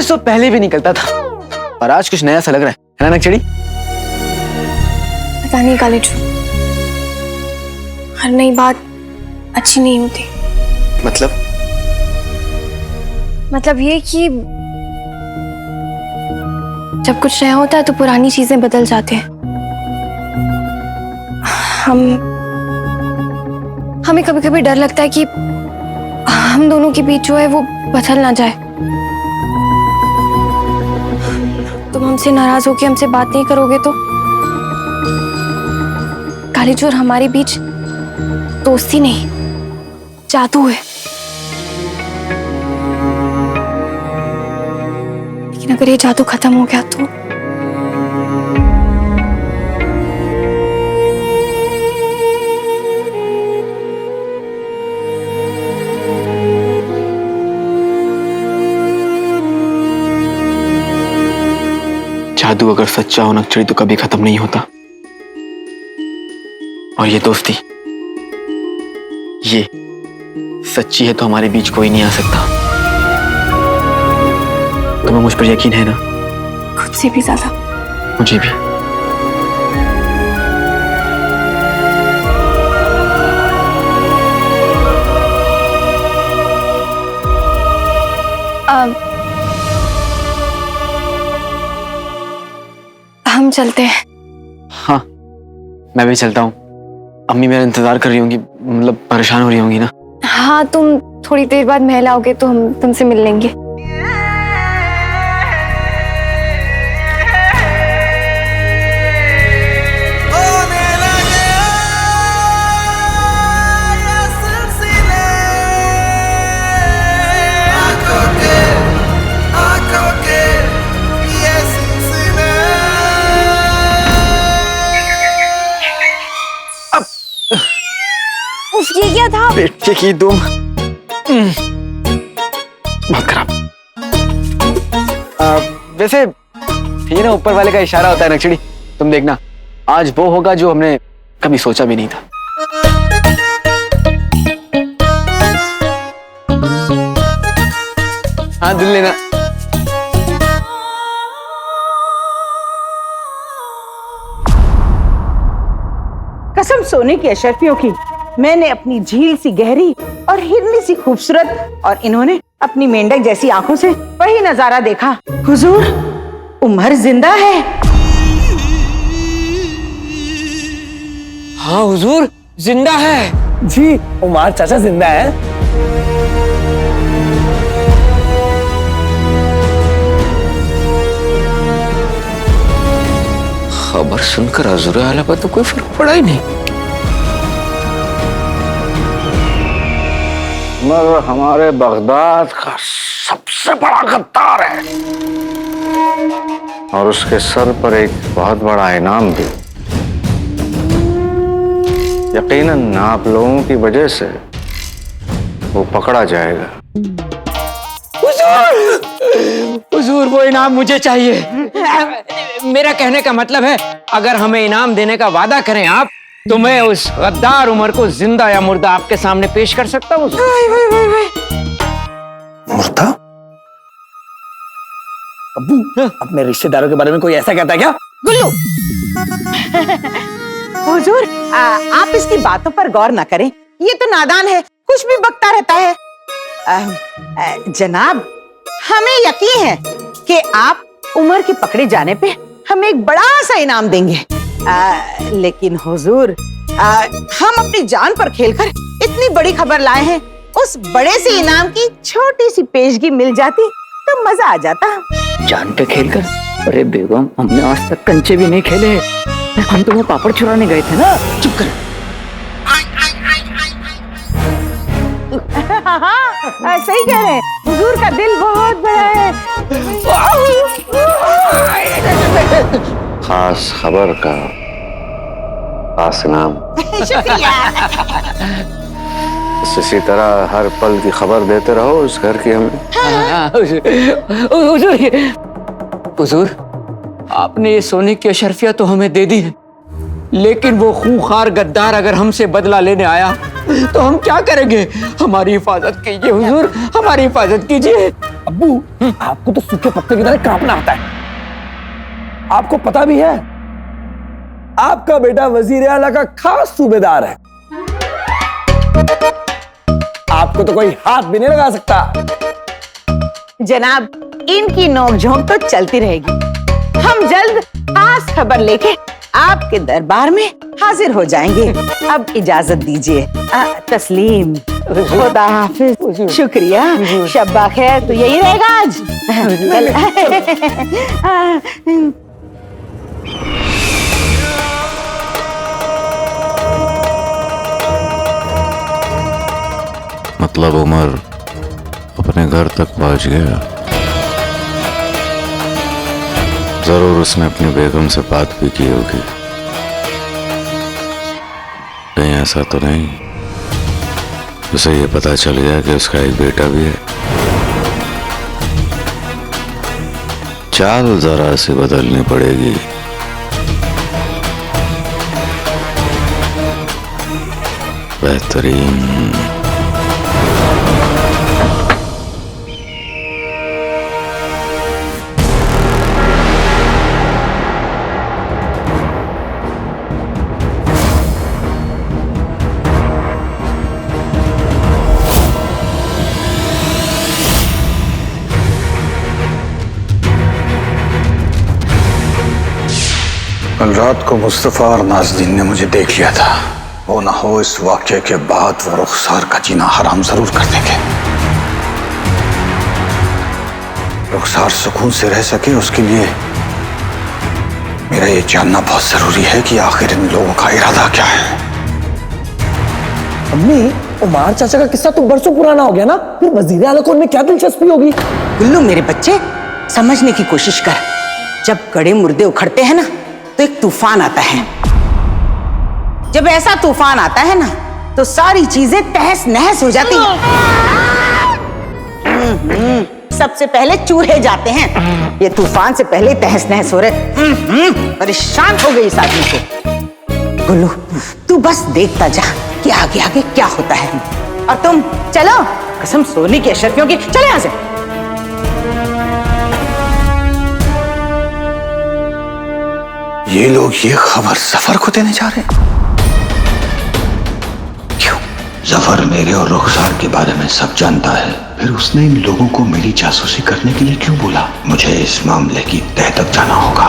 सूरज तो पहले भी निकलता था, और आज कुछ नया सा लग रहा है ना नक्सड़ी? पता नहीं कालीचू, हर नई बात अच्छी नहीं होती। मतलब ये कि जब कुछ नया होता है तो पुरानी चीजें बदल जाते हैं। हमें कभी कभी डर लगता है कि हम दोनों के बीच जो है वो बदल ना जाए। तुम हमसे नाराज होके हमसे बात नहीं करोगे तो कालीचू और हमारे बीच दोस्ती नहीं, जादू है। लेकिन अगर ये जादू खत्म हो गया तो जादू अगर सच्चा हो नक्सड़ी तो कभी खत्म नहीं होता, और ये दोस्ती ये सच्ची है तो हमारे बीच कोई नहीं आ सकता। तुम्हें मुझ पर यकीन है ना? खुद से भी ज्यादा। मुझे भी। हम चलते हैं। हाँ, मैं भी चलता हूँ। अम्मी मेरा इंतजार कर रही होंगी, मतलब परेशान हो रही होंगी ना? हाँ, तुम थोड़ी देर बाद महल आओगे तो हम तुमसे मिल लेंगे। ये क्या था? पेट की दुम बहुत खराब। वैसे थी ना, ऊपर वाले का इशारा होता है नक्सड़ी। तुम देखना, आज वो होगा जो हमने कभी सोचा भी नहीं था। हाँ, दिल लेना। कसम सोने की अशरफियों की, मैंने अपनी झील सी गहरी और हिरनी सी खूबसूरत, और इन्होंने अपनी मेंढक जैसी आंखों से वही नजारा देखा। हुजूर, उमर जिंदा है। हाँ हुजूर, जिंदा है जी। उमर चाचा जिंदा है। खबर सुनकर हुजूर आला पर तो कोई फर्क पड़ा ही नहीं। उमर हमारे बगदाद का सबसे बड़ा गद्दार है, और उसके सर पर एक बहुत बड़ा इनाम भी। यकीनन आप लोगों की वजह से वो पकड़ा जाएगा। हुजूर, वो इनाम मुझे चाहिए। मेरा कहने का मतलब है, अगर हमें इनाम देने का वादा करें आप, तो मैं उस गद्दार उमर को जिंदा या मुर्दा आपके सामने पेश कर सकता हूँ। मुर्दा? अब्बू, अपने रिश्तेदारों के बारे में कोई ऐसा कहता है क्या? गुल्लू, हुजूर, आप इसकी बातों पर गौर न करें। ये तो नादान है, कुछ भी बकता रहता है। जनाब, हमें यकीन है कि आप उमर के पकड़े जाने पे हमें एक बड़ा सा इनाम देंगे। लेकिन हुजूर, हम अपनी जान पर खेलकर इतनी बड़ी खबर लाए हैं। उस बड़े से इनाम की छोटी सी पेशगी मिल जाती तो मजा आ जाता। जान पे खेलकर? अरे बेगम, हमने आज तक कंचे भी नहीं खेले। हम तुम्हें पापड़ चुराने गए थे ना। चुप कर। हाँ, सही कह रहे हैं। हुजूर का दिल बहुत बड़ा है। खास खबर का खास इनाम। इसी तरह हर पल की खबर देते रहो उस घर की हमें। हुजूर, आपने ये सोने की अशरफिया तो हमें दे दी है, लेकिन वो खूंखार गद्दार अगर हमसे बदला लेने आया तो हम क्या करेंगे? हमारी हिफाजत कीजिए हुजूर, हमारी हिफाजत कीजिए। अब्बू, आपको तो सूखे पत्ते की तरह कांपना आता है। आपको पता भी है आपका बेटा वजीर आला का खास सूबेदार है। आपको तो कोई हाथ भी नहीं लगा सकता। जनाब, इनकी नोकझोंक तो चलती रहेगी। हम जल्द खास खबर लेके आपके दरबार में हाजिर हो जाएंगे। अब इजाजत दीजिए। तस्लीम, खुदा हाफिज, शुक्रिया, शब्बा खैर। तो यही रहेगा आज। मतलब उमर अपने घर तक पहुंच गया। जरूर उसने अपनी बेगम से बात भी की होगी। कहीं ऐसा तो नहीं उसे ये पता चल गया कि उसका एक बेटा भी है। चाल जरा सी बदलनी पड़ेगी। बेहतरीन। कल रात को मुस्तफा और नाज़नीन ने मुझे देख लिया था। वो ना हो इस वाक़ये के बाद वो रुखसार का जीना हराम जरूर कर देंगे। रुखसार सुकून से रह सके उसके लिए मेरा ये जानना बहुत जरूरी है कि आखिर इन लोगों का इरादा क्या है। अम्मी, उमार चाचा का किस्सा तो बरसों पुराना हो गया ना, फिर वजीर आला को उनमें क्या दिलचस्पी होगी? गुल्लू मेरे बच्चे, समझने की कोशिश कर। जब कड़े मुर्दे उखड़ते हैं ना तो एक तूफान आता है। जब ऐसा तूफान आता है ना तो सारी चीजें तहस नहस हो जाती हैं। सबसे पहले चूल्हे जाते हैं। ये तूफान से पहले तहस नहस हो रहे। परेशान हो गई इस आदमी से। गुल्लू, तू बस देखता जा कि आगे आगे क्या होता है। और तुम चलो, कसम सोने की अशर्फियों की, चले यहां से। ये लोग ये खबर जफर को देने जा रहे हैं। क्यों? जफर मेरे और रुखसार के बारे में सब जानता है, फिर उसने इन लोगों को मेरी जासूसी करने के लिए क्यों बोला? मुझे इस मामले की तह तक जाना होगा।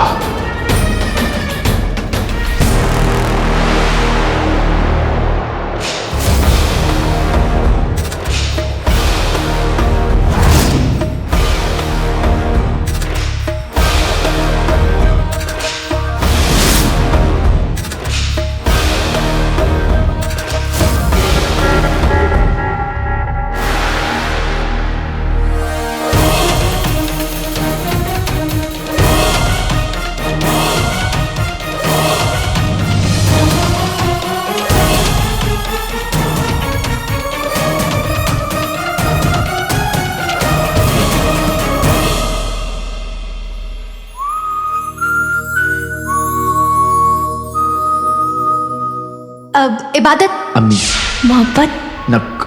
अब इबादत, अम्मी, मोहब्बत, नक।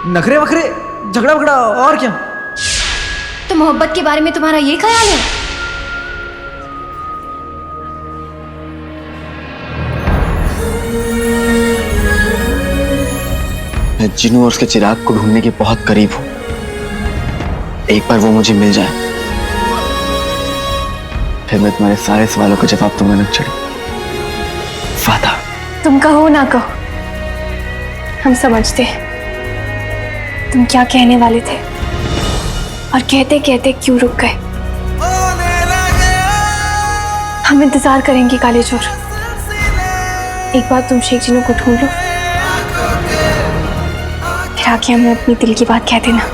नखरे वखरे, झगड़ा वगड़ा और क्या? तो मोहब्बत के बारे में तुम्हारा ये ख्याल है? मैं जिन्नू और उसके चिराग को ढूंढने के बहुत करीब हूं। एक बार वो मुझे मिल जाए, फिर मैं तुम्हारे सारे सवालों का जवाब दूंगा नक्शड़ी। वादा। तुम कहो ना कहो, हम समझते हैं तुम क्या कहने वाले थे और कहते कहते क्यों रुक गए। हम इंतजार करेंगे काले चोर। एक बार तुम शेख जिन्नू को ढूंढ लो, फिर आके हमें अपनी दिल की बात कह देना।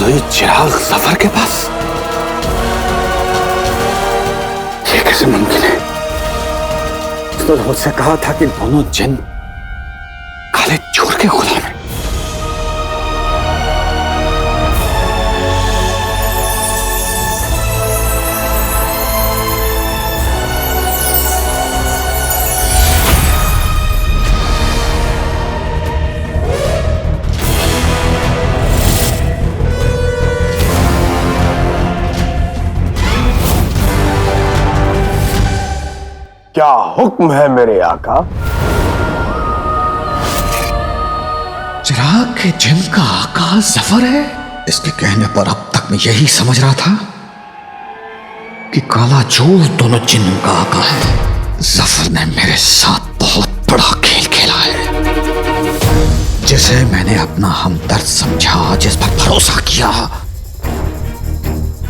निर्दयी चिराग जफर के पास? ये कैसे मुमकिन है? उसने मुझसे कहा था कि दोनों जिन काले चोर के गुलाम हैं। क्या हुक्म है मेरे आका? चिराग के जिन का आका जफर है? इसके कहने पर अब तक मैं यही समझ रहा था कि काला चोर दोनों जिन का आका है। जफर ने मेरे साथ बहुत बड़ा खेल खेला है, जिसे मैंने अपना हमदर्द समझा, जिस पर भरोसा किया,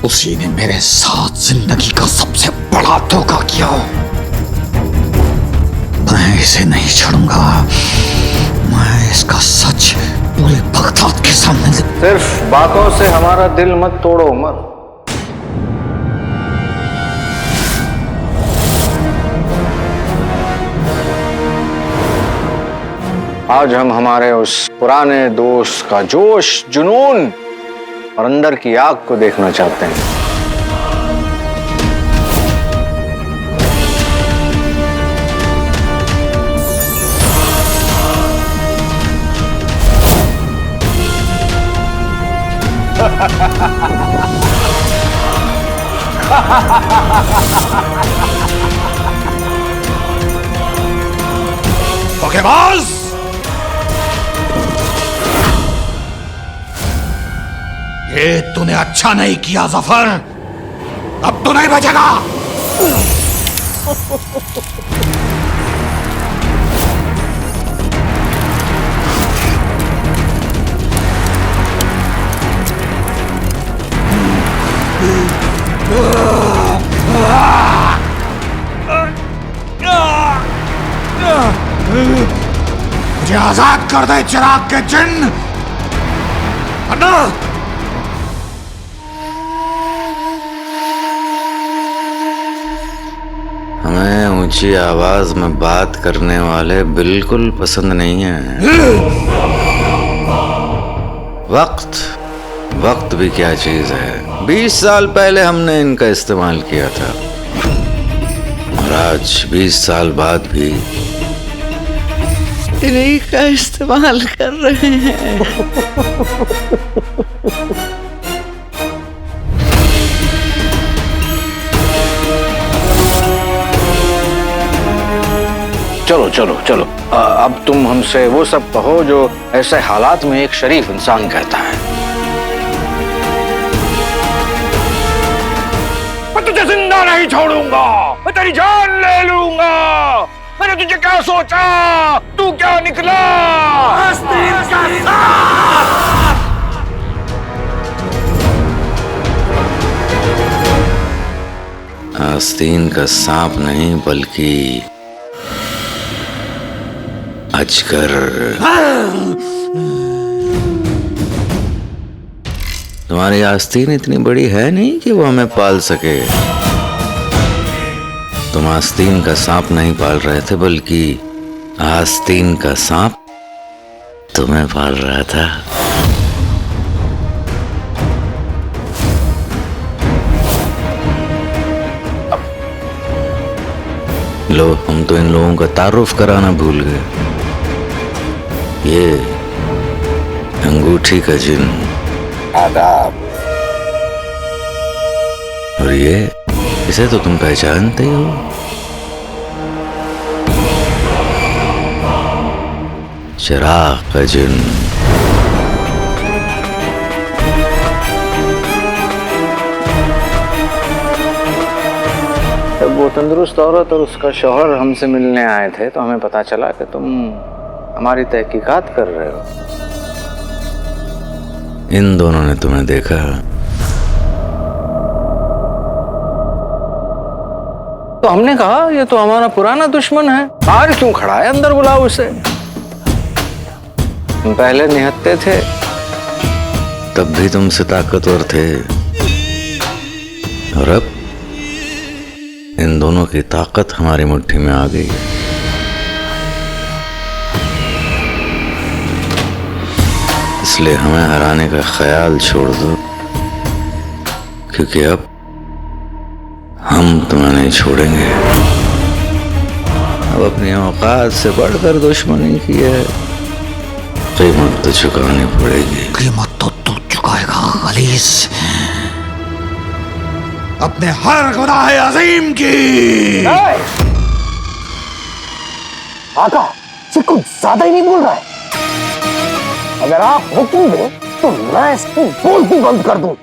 उसी ने मेरे साथ जिंदगी का सबसे बड़ा धोखा किया। मैं इसे नहीं छोड़ूंगा। मैं इसका सच पूरे बगदाद के सामने सिर्फ बातों से हमारा दिल मत तोड़ो उमर। आज हम हमारे उस पुराने दोस्त का जोश, जुनून और अंदर की आग को देखना चाहते हैं। धोखेबाज! ये तूने अच्छा नहीं किया जफर। अब तू नहीं बचेगा। मुझे आजाद कर दे चिराग के जिन, वरना हमें ऊंची आवाज में बात करने वाले बिल्कुल पसंद नहीं हैं। वक्त भी क्या चीज है। 20 साल पहले हमने इनका इस्तेमाल किया था और आज 20 साल बाद भी इन्हीं का इस्तेमाल कर रहे हैं। चलो चलो चलो, अब तुम हमसे वो सब कहो जो ऐसे हालात में एक शरीफ इंसान कहता है। मैं तुझे जिंदा नहीं छोड़ूंगा, मैं तेरी जान ले लूंगा। मैंने तुझे क्या सोचा, तू क्या निकला? आस्तीन का सांप! आस्तीन का सांप नहीं बल्कि अजगर। तुम्हारी आस्तीन इतनी बड़ी है नहीं कि वो हमें पाल सके। तुम आस्तीन का सांप नहीं पाल रहे थे, बल्कि आस्तीन का सांप तुम्हें पाल रहा था। लो, हम तो इन लोगों का तारुफ कराना भूल गए। ये अंगूठी का जिन, आदाब। और ये, इसे तो तुम पहचानते ही हो। चिराग का जिन। जब वो तंदुरुस्त औरत और उसका शौहर हमसे मिलने आए थे तो हमें पता चला कि तुम हमारी तहकीकात कर रहे हो। इन दोनों ने तुम्हें देखा, तो हमने कहा ये तो हमारा पुराना दुश्मन है, बाहर क्यों खड़ा है, अंदर बुलाओ उसे। हम पहले निहत्ते थे, तब भी तुमसे ताकतवर थे, और अब इन दोनों की ताकत हमारी मुट्ठी में आ गई है। इसलिए हमें हराने का ख्याल छोड़ दो, क्योंकि अब हम तुम्हें नहीं छोड़ेंगे। अब अपनी औकात से बढ़कर दुश्मनी की है, कीमत तो चुकानी पड़ेगी। कीमत तो तू चुकाएगा गलीस, अपने हर गुनाह अजीम की। आका ये कुछ ज्यादा ही नहीं बोल रहा है। अगर आप हुक्म दो तो मैं इसको बोलती बंद कर दूं।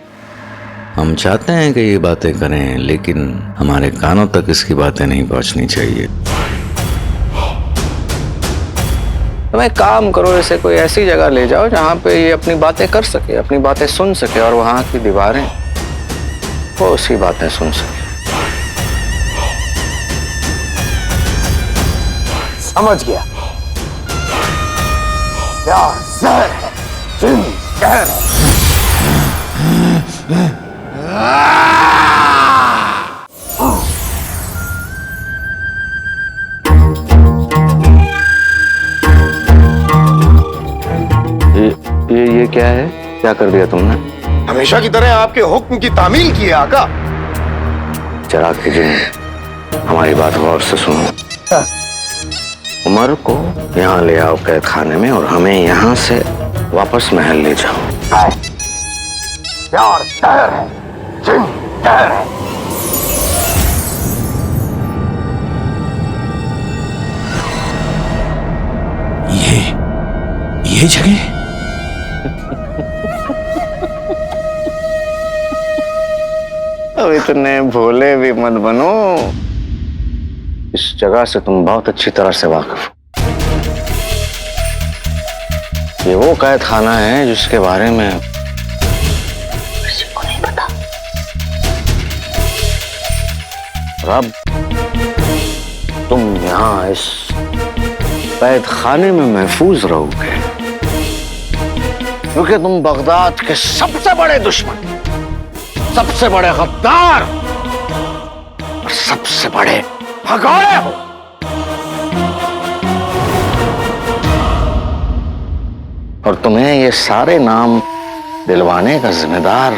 हम चाहते हैं कि ये बातें करें, लेकिन हमारे कानों तक इसकी बातें नहीं पहुंचनी चाहिए। तुम एक काम करो, इसे कोई ऐसी जगह ले जाओ जहाँ पे ये अपनी बातें कर सके, अपनी बातें सुन सके, और वहां की दीवारें वो उसी बातें सुन सके। समझ गया। प्यार जहर है, जिन कहर है। ये क्या है? क्या कर दिया तुमने? हमेशा की तरह आपके हुक्म की तामील की है आका। चिराग की जिन, हमारी बात गौर से सुनो। उमर को यहाँ ले आओ कैद खाने में, और हमें यहाँ से वापस महल ले जाओ। प्यार जहर है, जिन कहर है। ये जगह अब इतने भोले भी मत बनो। इस जगह से तुम बहुत अच्छी तरह से वाकिफ हो। ये वो कैद खाना है जिसके बारे में किसी को नहीं पता। और अब तुम यहाँ इस कैद खाने में महफूज रहोगे, क्योंकि तुम बगदाद के सबसे बड़े दुश्मन, सबसे बड़े गद्दार और सबसे बड़े भगोड़े हो। और तुम्हें ये सारे नाम दिलवाने का जिम्मेदार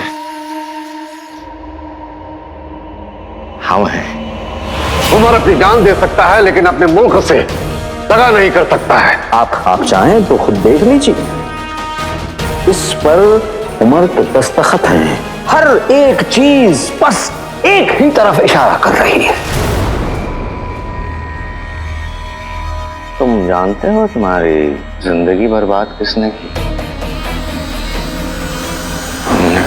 हम हैं। उमर अपनी जान दे सकता है, लेकिन अपने मुल्क से दगा नहीं कर सकता है। आप चाहें तो खुद देख लीजिए, इस पर उमर के दस्तखत हैं। हर एक चीज बस एक ही तरफ इशारा कर रही है। तुम जानते हो तुम्हारी जिंदगी बर्बाद किसने की? हमने।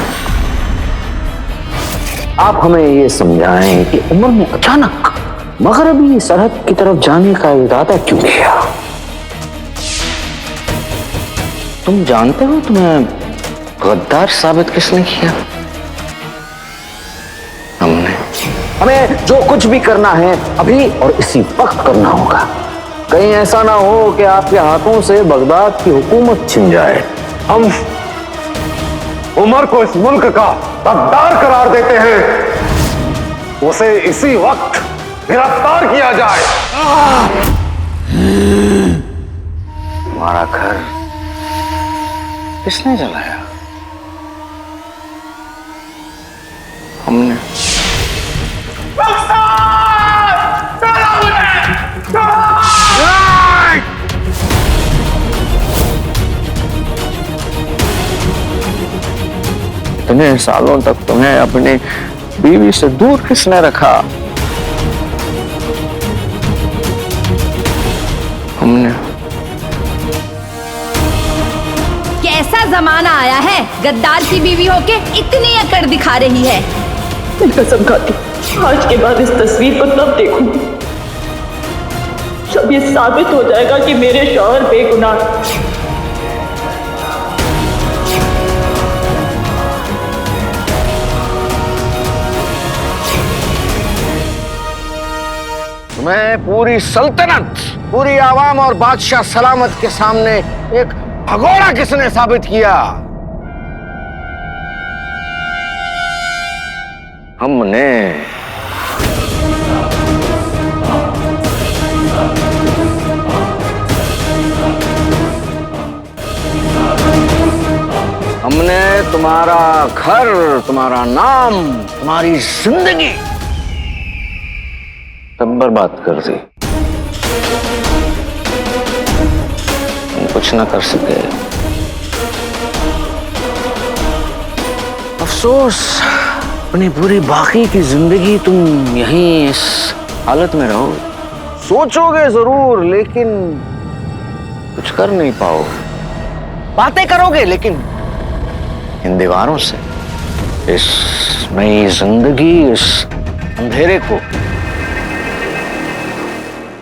आप हमें ये समझाएं कि उमर ने अचानक मगरबी सरहद की तरफ जाने का इरादा क्यों किया? तुम जानते हो तुम्हें गद्दार साबित किसने किया? हमने। हमें जो कुछ भी करना है अभी और इसी वक्त करना होगा। कहीं ऐसा ना हो कि आपके हाथों से बगदाद की हुकूमत छिन जाए। हम उमर को इस मुल्क का गद्दार करार देते हैं। उसे इसी वक्त गिरफ्तार किया जाए। हमारा घर किसने जलाया? हमने। इतने सालों तक तुम्हें अपनी बीवी से दूर किसने रखा? हमने। कैसा जमाना आया है, गद्दार की बीवी होके इतनी अकड़ दिखा रही है। मैं कसम खाती आज के बाद इस तस्वीर को तब देखूंगी जब ये साबित हो जाएगा कि मेरे शौहर बेगुनाह। तुम्हें पूरी सल्तनत, पूरी आवाम और बादशाह सलामत के सामने एक भगोड़ा किसने साबित किया? हमने हमने तुम्हारा घर, तुम्हारा नाम, तुम्हारी जिंदगी सब बर्बाद कर दी। तुम कुछ ना कर सके। अफसोस, अपनी पूरी बाकी की जिंदगी तुम यहीं इस हालत में रहो। सोचोगे जरूर लेकिन कुछ कर नहीं पाओगे। बातें करोगे लेकिन इन दीवारों से इस नई जिंदगी, इस अंधेरे को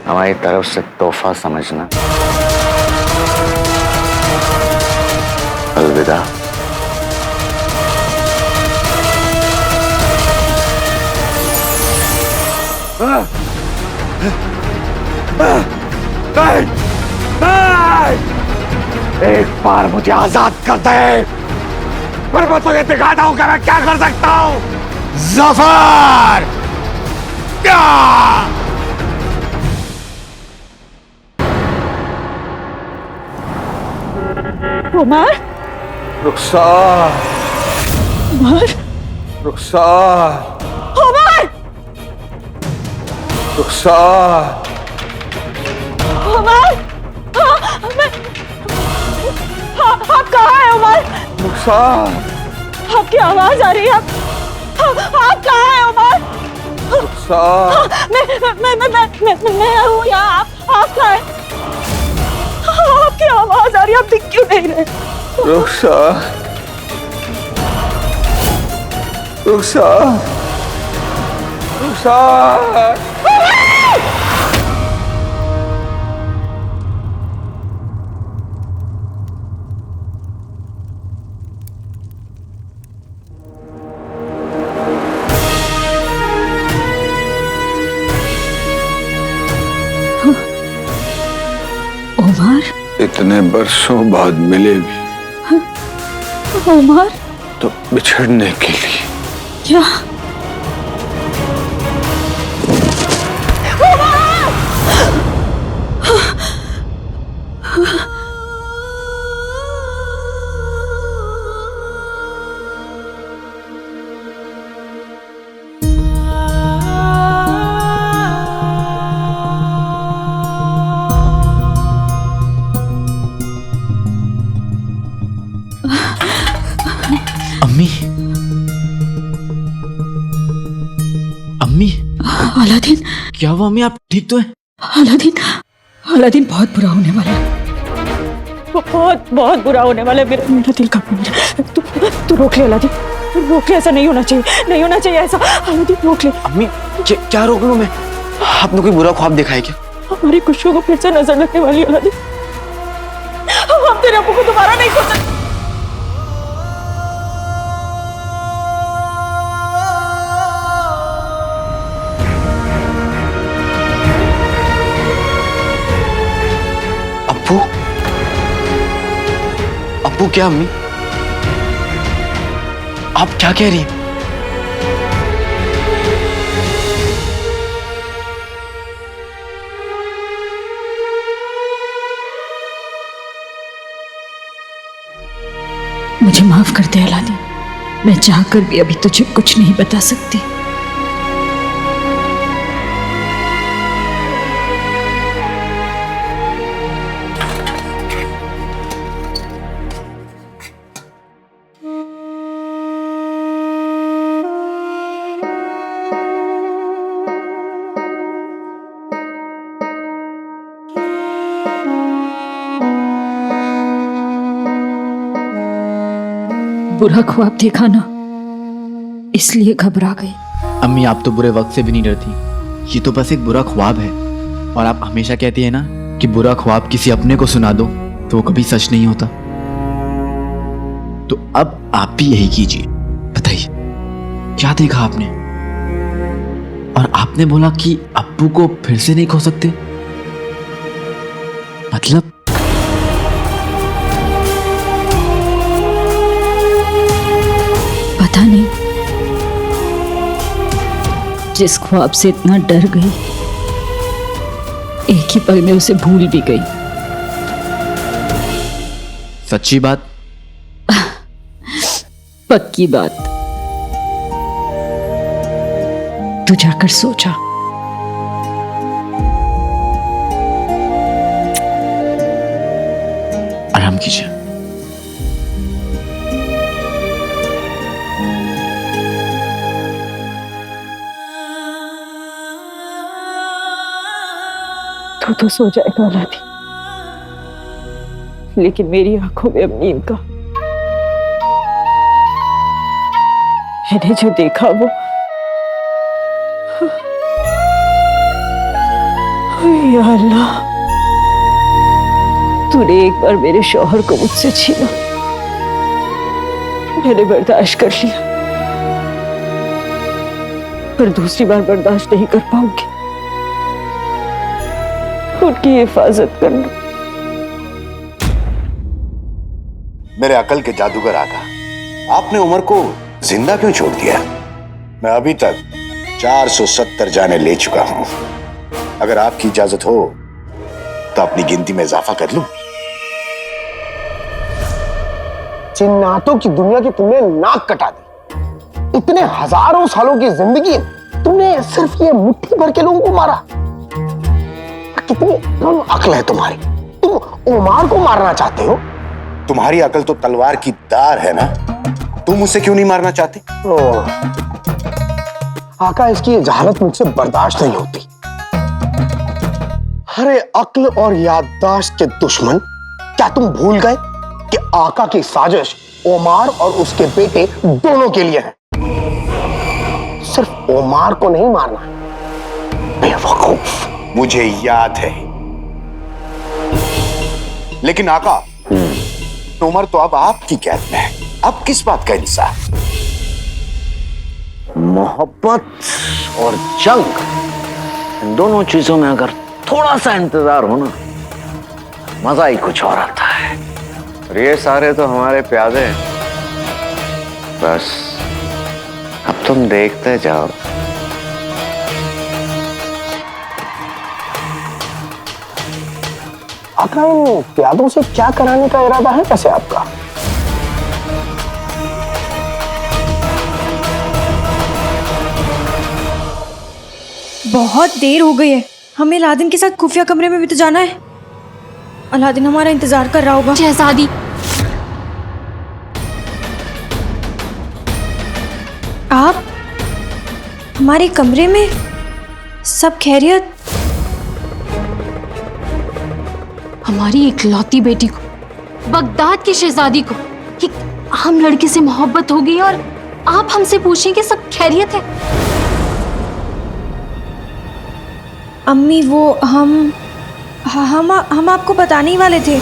हमारी तरफ से तोहफा समझना। अलविदा। एक बार मुझे आजाद कर दे, फिर मैं तुझे दिखाता हूं कि मैं क्या कर सकता हूं। जफर! क्या? उमर, रुखसार, उमर, रुखसार, उमर, रुखसार। उमर, आप कहाँ हैं उमर? रुखसार, आपकी आवाज आ रही है। आप कहाँ हैं उमर? रुखसार। मैं हूँ यहाँ। आप कहाँ हैं? आपकी आवाज आ रही है, आप दिख क्यों नहीं रहे? रुखसार, रुखसार, रुखसार। उमर, इतने बरसों बाद मिले भी उमर, तो बिछड़ने के लिए। क्या? अम्मी, अम्मी, अलादीन, क्या हुआ अम्मी? आप ठीक तो हैं? अलादीन, अलादीन बहुत बुरा होने वाला है। बहुत बहुत बुरा होने वाला है। मेरा दिल कांपने लगा। तू रोक ले अलादीन, तू रोक ले। ऐसा नहीं होना चाहिए, नहीं होना चाहिए ऐसा। अलादीन रोक ले। अम्मी, क्या रोक लूं मैं? आपने कोई बुरा ख्वाब देखा है क्या? हमारी खुशियों को फिर से नजर लगने वाली है अलादीन। हम तेरे अब्बू को दोबारा नहीं खो सकते। अब्बू? अब्बू क्या अम्मी? आप क्या कह रही हैं? मुझे माफ कर दे अलादीन, मैं चाहकर भी अभी तुझे कुछ नहीं बता सकती। बुरा ख्वाब देखा ना, इसलिए घबरा गई। अम्मी, आप तो बुरे वक्त से भी नहीं डरती। ये तो बस एक बुरा ख्वाब है। और आप हमेशा कहती है ना कि बुरा ख्वाब किसी अपने को सुना दो तो वो कभी सच नहीं होता। तो अब आप भी यही कीजिए। बताइए, क्या देखा आपने? और आपने बोला कि अब्बू को फिर से नहीं खो सकते। मतलब? पता नहीं, जिस ख्वाब से इतना डर गई, एक ही पल में उसे भूल भी गई। सच्ची बात? पक्की बात। तू जाकर सो जा। आराम कीजिए। तू तो सो जाएगा अलादीन, लेकिन मेरी आंखों में अब नींद का। मैंने जो देखा वो या अल्लाह, तूने एक बार मेरे शौहर को मुझसे छीना, मैंने बर्दाश्त कर लिया, पर दूसरी बार बर्दाश्त नहीं कर पाऊंगी। उनकी हिफाजत करना। मेरे अकल के जादूगर आका, आपने उमर को जिंदा क्यों छोड़ दिया? मैं अभी तक 470 जाने ले चुका हूं। अगर आपकी इजाजत हो तो अपनी गिनती में इजाफा कर लूं। जिन्नातों की दुनिया की तुमने नाक कटा दी। इतने हजारों सालों की जिंदगी तुमने सिर्फ ये मुट्ठी भर के लोगों को मारा। कितनी कम अक्ल है तुम्हारी। तुम उमर को मारना चाहते हो? तुम्हारी अकल तो तलवार की धार है ना, तुम उसे क्यों नहीं मारना चाहते? आका, इसकी जहालत मुझसे बर्दाश्त नहीं होती। अरे अक्ल और याददाश्त के दुश्मन, क्या तुम भूल गए कि आका की साजिश उमर और उसके बेटे दोनों के लिए है? सिर्फ उमर को नहीं मारना। बेवकूफ। मुझे याद है, लेकिन आका, उमर तो अब आपकी कैद में है। अब किस बात का इंसाफ? मोहब्बत और जंग, इन दोनों चीजों में अगर थोड़ा सा इंतजार हो ना, मजा ही कुछ और आता है। और ये सारे तो हमारे प्यादे हैं। बस अब तुम देखते जाओ। आका, इन प्यादों से क्या कराने का इरादा है वैसे आपका? बहुत देर हो गई है, हमें अलादीन के साथ खुफिया कमरे में भी तो जाना है। अलादीन हमारा इंतजार कर रहा होगा। शहजादी, आप हमारे कमरे में? सब खैरियत? हमारी इकलौती बेटी को, बगदाद की शहजादी को एक आम लड़के से मोहब्बत हो गई और आप हमसे पूछें कि सब खैरियत है? अम्मी, वो हम आपको बताने ही वाले थे।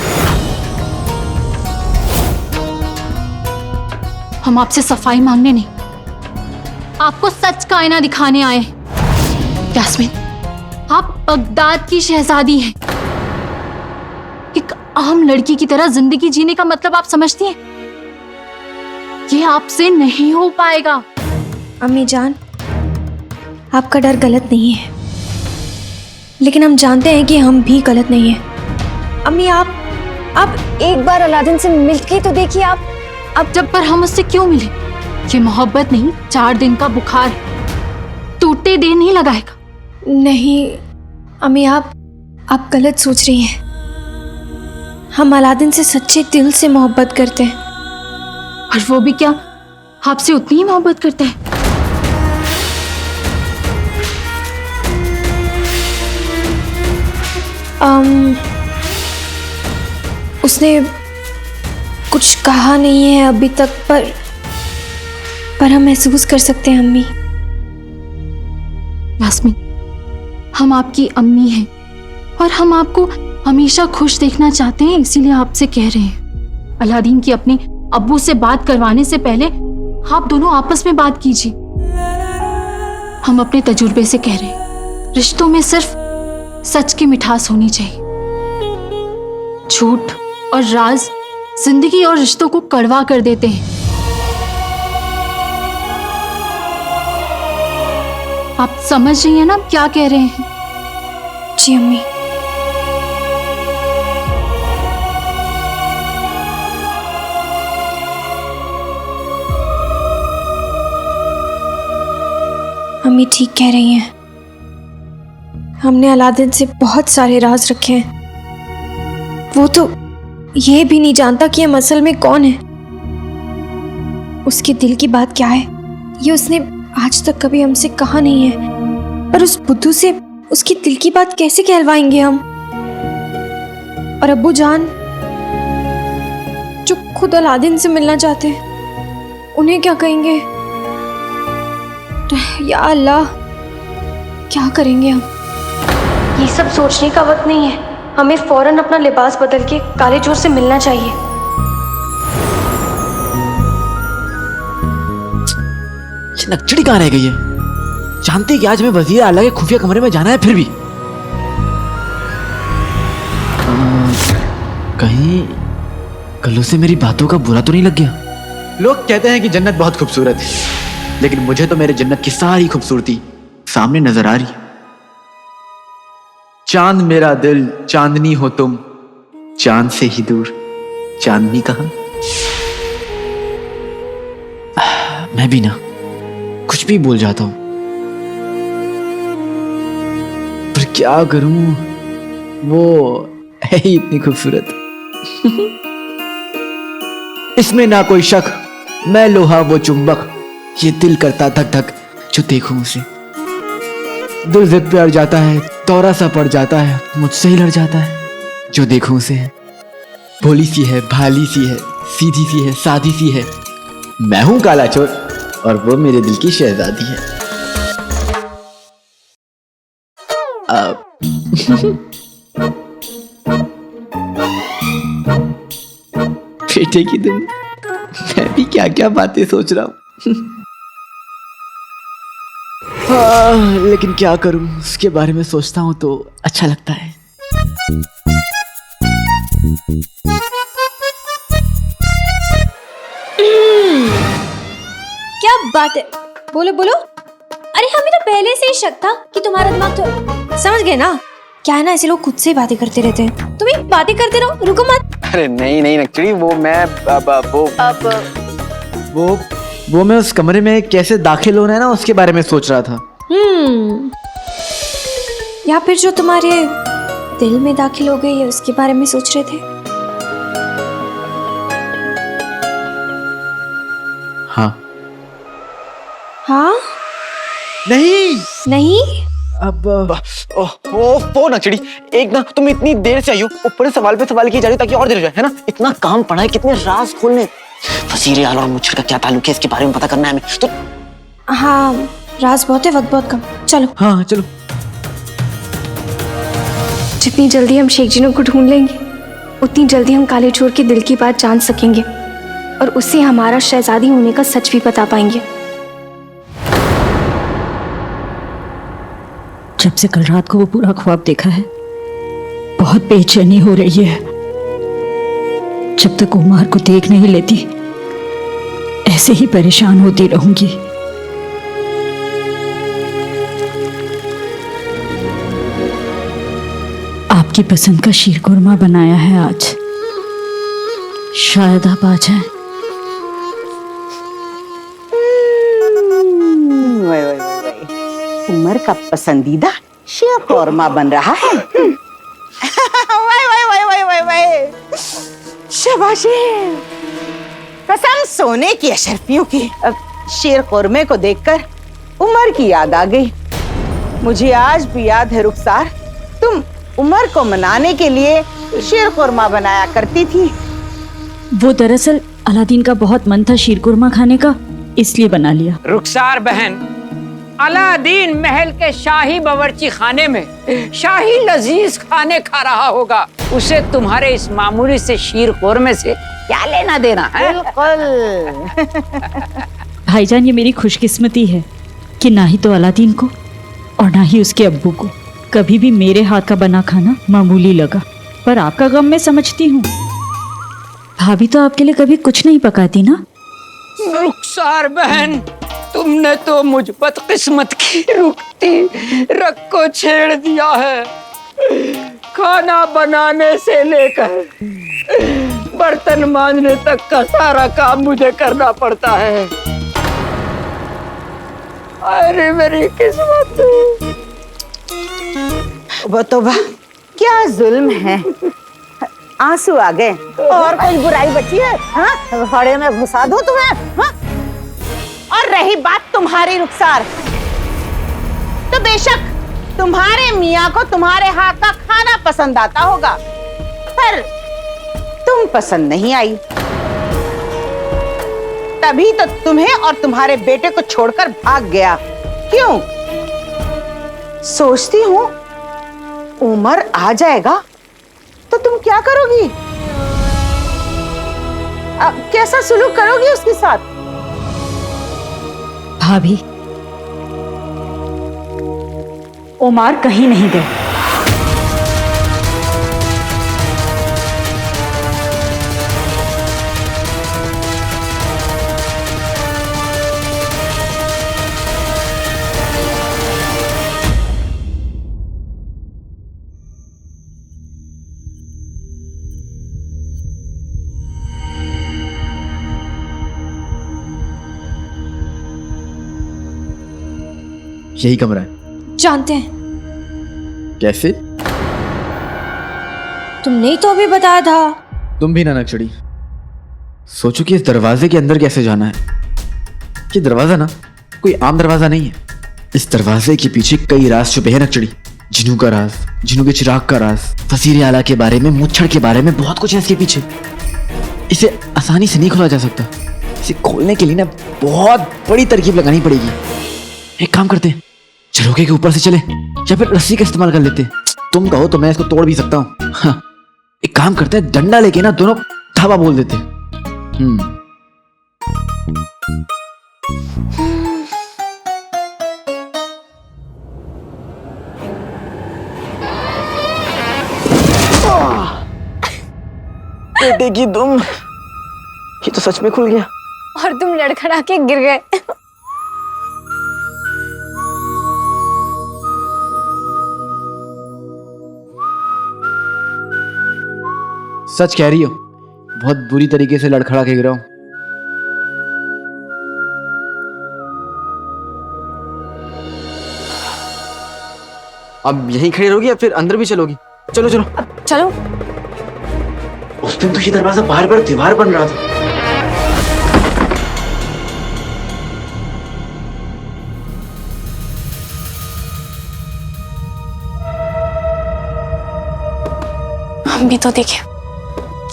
हम आपसे सफाई मांगने नहीं, आपको सच का आईना दिखाने आए हैं। यास्मीन, आप बगदाद की शहजादी हैं। एक आम लड़की की तरह जिंदगी जीने का मतलब आप समझती हैं? ये आपसे नहीं हो पाएगा। अम्मी जान, आपका डर गलत नहीं है, लेकिन हम जानते हैं कि हम भी गलत नहीं हैं। अम्मी, आप एक बार अलादीन से मिलके तो देखिए। आप जब पर हम उससे क्यों मिले? ये मोहब्बत नहीं, 4 दिन का बुखार है, टूटते देर नहीं लगाएगा। नहीं अम्मी, आप गलत सोच रही हैं। हम अलादीन से सच्चे दिल से मोहब्बत करते हैं। और वो भी क्या आपसे उतनी ही मोहब्बत करता है? उसने कुछ कहा नहीं है अभी तक, पर हम महसूस कर सकते हैं अम्मी। यास्मीन, हम आपकी अम्मी हैं और हम आपको हमेशा खुश देखना चाहते हैं, इसीलिए आपसे कह रहे हैं। अलादीन की अपने अब्बू से बात करवाने से पहले आप दोनों आपस में बात कीजिए। हम अपने तजुर्बे से कह रहे हैं, रिश्तों में सिर्फ सच की मिठास होनी चाहिए। झूठ और राज जिंदगी और रिश्तों को कड़वा कर देते हैं। आप समझ रही हैं ना आप क्या कह रहे हैं? जी अम्मी। अम्मी ठीक कह रही हैं। हमने अलादीन से बहुत सारे राज रखे हैं। वो तो ये भी नहीं जानता कि हम असल में कौन है, उसके दिल की बात क्या है, ये उसने आज तक कभी हमसे कहा नहीं है। पर उस बुद्धू से उसकी दिल की बात कैसे कहलवाएंगे हम? और अब्बू जान जो खुद अलादीन से मिलना चाहते हैं, उन्हें क्या कहेंगे? या अल्लाह, क्या करेंगे हम? ये सब सोचने का वक्त नहीं है। हमें फौरन अपना लिबास बदल के काले चोर से मिलना चाहिए। नक्चड़ी कहाँ रह गई है? जानती है कि आज हमें वजीर आला के खुफिया कमरे में जाना है, फिर भी कहीं कल्लू से मेरी बातों का बुरा तो नहीं लग गया? लोग कहते हैं कि जन्नत बहुत खूबसूरत है, लेकिन मुझे तो मेरे जन्नत की सारी खूबसूरती सामने नजर आ रही है। चांद मेरा दिल, चांदनी हो तुम, चांद से ही दूर चांदनी कहां? मैं भी ना कुछ भी बोल जाता हूं, पर क्या करूं, वो है ही इतनी खूबसूरत। इसमें ना कोई शक, मैं लोहा वो चुंबक, ये दिल करता धक धक जो देखूं उसे। दिल जिद पे अड़ जाता है, तौरा सा पड़ जाता है, मुझसे ही लड़ जाता है जो देखूं उसे। भोली सी है, भाली सी है, सीधी सी है, सादी सी है। मैं हूं काला चोर और वो मेरे दिल की शहजादी है। बेटे की तुम, मैं भी क्या क्या बातें सोच रहा हूं। लेकिन क्या करूं, उसके बारे में सोचता हूं तो अच्छा लगता है। क्या बात है? बोलो बोलो। अरे हमें तो पहले से ही शक था कि तुम्हारा दिमाग तो, समझ गए ना? क्या है ना, ऐसे लोग खुद से बातें करते रहते हैं। तुम ही बातें करते रहो, रुको मत। अरे नहीं नहीं नक्चड़ी, वो मैं वो मैं उस कमरे में कैसे दाखिल होना है ना, उसके बारे में सोच रहा था। या फिर जो तुम्हारे दिल में दाखिल हो गई है उसके बारे में सोच रहे थे? हाँ। हाँ? नहीं नहीं? अब ओ नक्चड़ी, एक ना तुम इतनी देर से आई हो, ऊपर सवाल पे सवाल किए जा रही ताकि और देर हो जाए, है ना? इतना काम पड़ा है, कितने राज खोलने। वजीर आला और मुझे का क्या ताल्लुक है, इसके बारे में पता करना है हमें तो। हाँ, राज बहुत है, वक्त बहुत कम। चलो। हाँ चलो। जितनी जल्दी हम शेख जीनों को ढूंढ लेंगे, उतनी जल्दी हम काले चोर के दिल की बात जान सकेंगे और उससे हमारा शहजादी होने का सच भी बता पाएंगे। जब से कल रात को वो पूरा ख्वाब देखा है, बहुत बेचैनी हो रही है। जब तक उमर को देख नहीं लेती, ऐसे ही परेशान होती रहूंगी। आपकी पसंद का शीर कुरमा बनाया है आज, शायद आप आ जाएं। उमर का पसंदीदा शीर कुरमा बन रहा है। शाबाशी, कसम सोने की अशरफियों की। अब शीर कुरमे को देखकर उमर की याद आ गई। मुझे आज भी याद है रुखसार, तुम उमर को मनाने के लिए शीर कुरमा बनाया करती थी। वो दरअसल अलादीन का बहुत मन था शीर कुरमा खाने का, इसलिए बना लिया। रुखसार बहन, अलादीन महल के शाही बावर्ची खाने में शाही लजीज खाने खा रहा होगा। उसे तुम्हारे इस मामूली से शीर कुरमे से क्या लेना देना है? भाईजान, ये मेरी खुशकिस्मती है कि ना ही तो अलादीन को और ना ही उसके अब्बू को कभी भी मेरे हाथ का बना खाना मामूली लगा। पर आपका गम मैं समझती हूँ, भाभी तो आपके लिए कभी कुछ नहीं पकाती ना। रुखसार बहन, तू तुमने तो मुझ बदकिस्मत की रुकती रग को छेड़ दिया है। खाना बनाने से लेकर बर्तन मांजने तक का सारा काम मुझे करना पड़ता है। अरे मेरी किस्मत। तौबा, क्या जुल्म है। आंसू आ गए और कोई बुराई बची है? हाँ, घड़े में घुसा दो तुम्हें। हाँ? और रही बात तुम्हारी रुखसार, तो बेशक तुम्हारे मियाँ को तुम्हारे हाथ का खाना पसंद आता होगा, पर तुम पसंद नहीं आई, तभी तो तुम्हें और तुम्हारे बेटे को छोड़कर भाग गया। क्यों? सोचती हूँ उमर आ जाएगा तो तुम क्या करोगी? कैसा सुलूक करोगी उसके साथ? भाभी, उमर कहीं नहीं गए। यही कमरा है। जानते हैं। कैसे? तुमने ही तो अभी बताया था। तुम भी ना नक्शड़ी। सोचो कि इस दरवाजे के अंदर कैसे जाना है। ये दरवाजा ना कोई आम दरवाजा नहीं है। इस दरवाजे के पीछे कई राज छुपे हैं नक्शड़ी। जिन्नू का राज, जिन्नू के चिराग का राज, वजीर आला के बारे में, मुच्छड़ के बारे में, बहुत कुछ है इसके पीछे। इसे आसानी से नहीं खोला जा सकता। इसे खोलने के लिए ना बहुत बड़ी तरकीब लगानी पड़ेगी। एक काम करते हैं, झरोखे के ऊपर से चले या फिर रस्सी का इस्तेमाल कर लेते। तुम कहो तो मैं इसको तोड़ भी सकता हूँ। हाँ, एक काम करते हैं, डंडा लेके ना दोनों धावा बोल देते। बेटे की दुम, ये तो सच में खुल गया। और तुम लड़खड़ा के गिर गए। सच कह रही हो, बहुत बुरी तरीके से लड़खड़ा के गिरा हूं। अब यहीं खड़ी रहोगी या फिर अंदर भी चलोगी? चलो चलो। अब चलो। उस दिन तो ये दरवाजा बार बार दीवार बन रहा था। हम भी तो देखें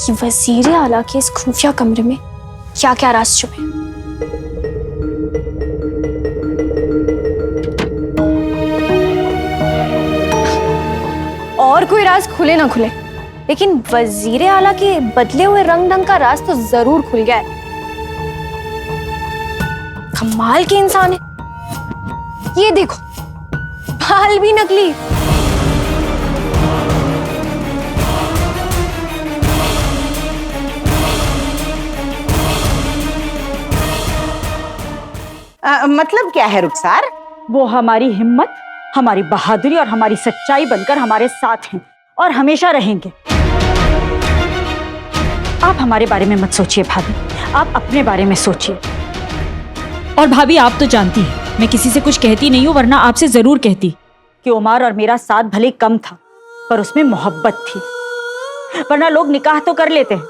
कि वजीर आला के इस खुफिया कमरे में क्या क्या राज छुपे। और कोई राज खुले ना खुले, लेकिन वजीर आला के बदले हुए रंग ढंग का राज तो जरूर खुल गया है। कमाल के इंसान है। ये देखो, बाल भी नकली। मतलब क्या है रुखसार? वो हमारी हिम्मत, हमारी बहादुरी और हमारी सच्चाई बनकर हमारे साथ हैं और हमेशा रहेंगे। आप हमारे बारे में मत सोचिए भाभी, आप अपने बारे में सोचिए। और भाभी, आप तो जानती हैं मैं किसी से कुछ कहती नहीं हूँ, वरना आपसे जरूर कहती कि उमर और मेरा साथ भले कम था, पर उसमें मोहब्बत थी। वरना लोग निकाह तो कर लेते हैं,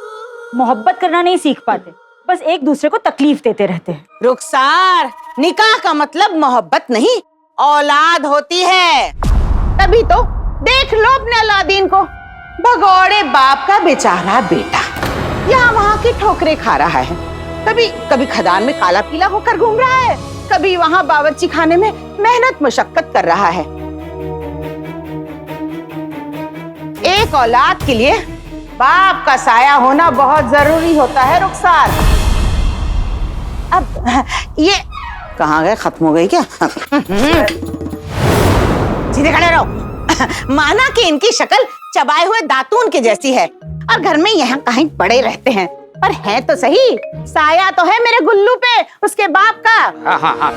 मोहब्बत करना नहीं सीख पाते, बस एक दूसरे को तकलीफ देते रहते हैं। रुखसार, निकाह का मतलब मोहब्बत नहीं, औलाद होती है। तभी तो देख लो अपने अलादीन को, भगोड़े बाप का बेचारा बेटा यहाँ वहाँ की ठोकरें खा रहा है। कभी कभी खदान में काला पीला होकर घूम रहा है, कभी वहाँ बावर्ची खाने में मेहनत मशक्कत कर रहा है। एक औलाद के लिए बाप का साया होना बहुत जरूरी होता है रुखसार। अब ये कहाँ गए? खत्म हो गई क्या? सीधे खड़े रहो। माना कि इनकी शक्ल चबाए हुए दातून के जैसी है और घर में यहाँ कहीं पड़े रहते हैं, पर है तो सही, साया तो है मेरे गुल्लू पे उसके बाप का। हाँ।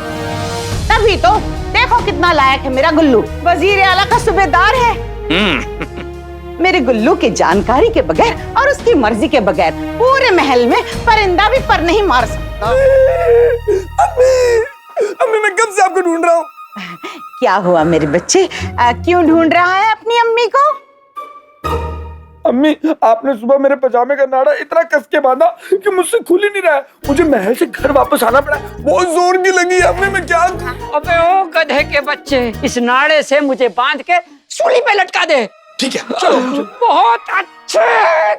तभी तो देखो कितना लायक है मेरा गुल्लू, वजीर आला का सूबेदार है। मेरे गुल्लू की जानकारी के बगैर और उसकी मर्जी के बगैर पूरे महल में परिंदा भी पर नहीं मार सकता। अम्मी मैं कब से आपको ढूंढ रहा हूँ। क्या हुआ मेरे बच्चे, क्यों ढूंढ रहा है अपनी अम्मी को? अम्मी आपने सुबह मेरे पजामे का नाड़ा इतना कस के बांधा कि मुझसे खुल ही नहीं रहा है। मुझे महल से घर वापस आना पड़ा, बहुत जोर की लगी है। अम्मी मैं क्या? अबे ओ गधे के बच्चे, इस नाड़े से मुझे बांध के सूली पे लटका दे। ठीक है चलो। बहुत अच्छे,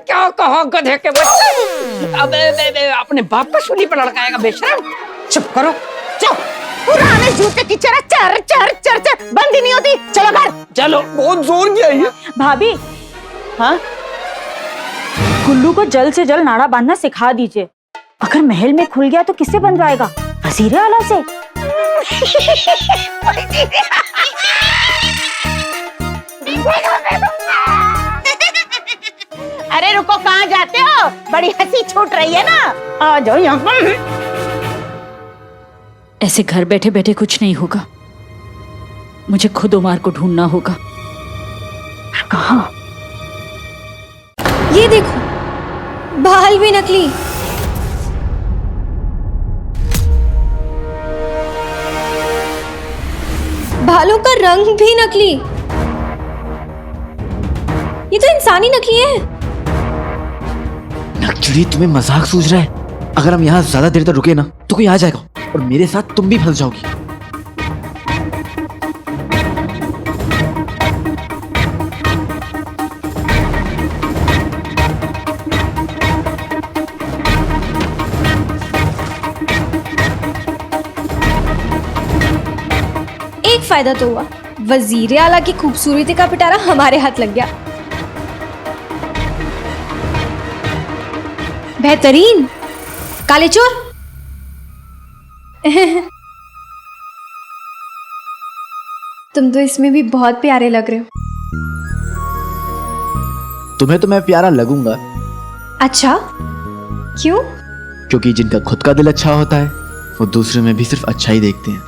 क्या कहा गधे के बच्चे। अबे अपने बाप पर सूली पे लटकाएगा बेशरम। चुप करो, चुप। पुराने जूते की चर चर चर चर चर बंद ही नहीं होती। चलो घर चलो। बहुत जोर की आई है। भाभी, हाँ गुल्लू को जल्द से जल्द नाड़ा बांधना सिखा दीजिए। अगर महल में खुल गया तो किससे बंधवाएगा? वजीर आला से। अरे रुको, कहाँ जाते हो? बड़ी हंसी छूट रही है ना, आ जाओ यहाँ। ऐसे घर बैठे बैठे कुछ नहीं होगा, मुझे खुद उमर को ढूंढना होगा। कहाँ? ये देखो, बाल भी नकली। बालों का रंग भी नकली। ये तो इंसानी नकली है। नकचड़ी तुम्हें मजाक सूझ रहा है? अगर हम यहाँ ज्यादा देर तक रुके ना तो कोई आ जाएगा और मेरे साथ तुम भी फंस जाओगी। एक फायदा तो हुआ, वजीर आला की खूबसूरती का पिटारा हमारे हाथ लग गया। बेहतरीन काले चोर। तुम तो इसमें भी बहुत प्यारे लग रहे हो। तुम्हें तो मैं प्यारा लगूंगा। अच्छा, क्यों? क्योंकि जिनका खुद का दिल अच्छा होता है वो दूसरे में भी सिर्फ अच्छा ही देखते हैं।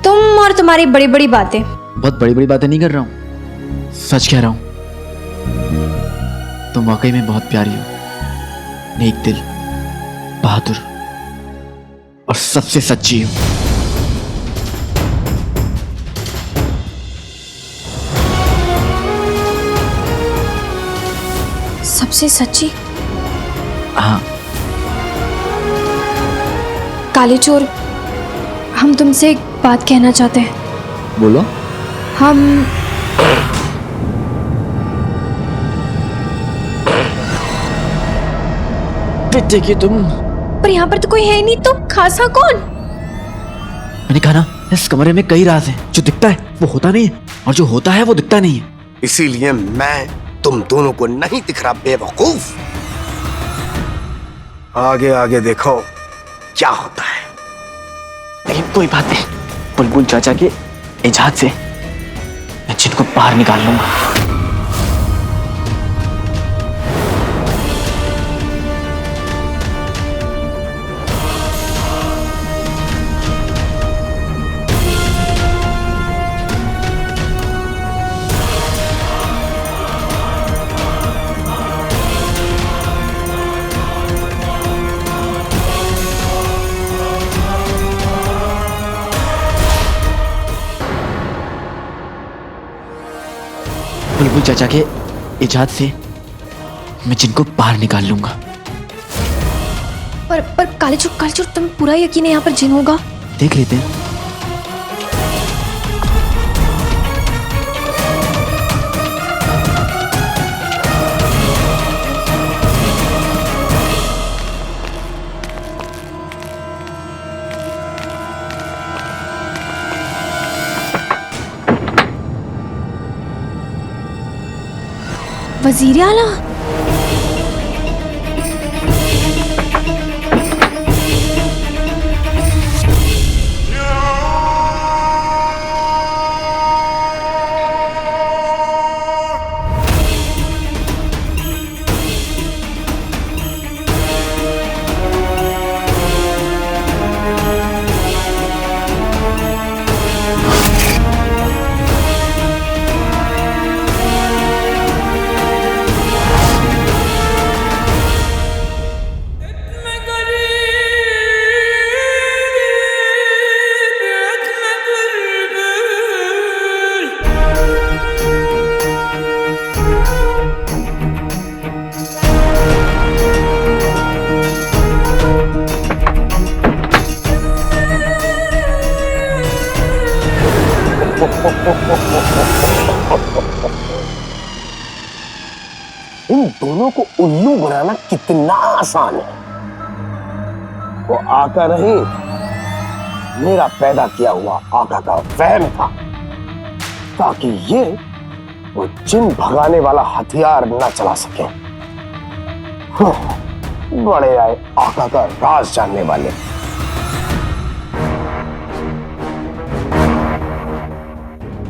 तुम और तुम्हारी बड़ी बड़ी बातें। बहुत बड़ी बड़ी बातें नहीं कर रहा हूँ, सच कह रहा हूँ। तुम वाकई में बहुत प्यारी हो, नेक दिल, बहादुर और सबसे सच्ची हो। सबसे सच्ची? हाँ। काले चोर, हम तुमसे एक बात कहना चाहते हैं। बोलो। हम देखिए तुम, पर यहाँ पर तो कोई है ही नहीं, तो खासा कौन? मैंने कहा ना, इस कमरे में कई राज हैं। जो दिखता है वो होता नहीं है और जो होता है वो दिखता नहीं है। इसीलिए मैं तुम दोनों को नहीं दिख रहा बेवकूफ। आगे आगे देखो क्या होता है। लेकिन कोई बात नहीं, बुलबुल चाचा के इजाजत से मैं जिनको बाहर निकाल लूंगा। बुलबुल चाचा के इजाजत से मैं जिनको बाहर निकाल लूंगा। पर काले चोर, तुम पूरा यकीन है यहाँ पर जिन होगा? देख लेते हैं। वजीर आला? दोनों को उल्लू बनाना कितना आसान है। वो आका नहीं, मेरा पैदा किया हुआ आका का वहम था, ताकि ये वो जिन भगाने वाला हथियार न चला सके। बड़े आए आका का राज जानने वाले।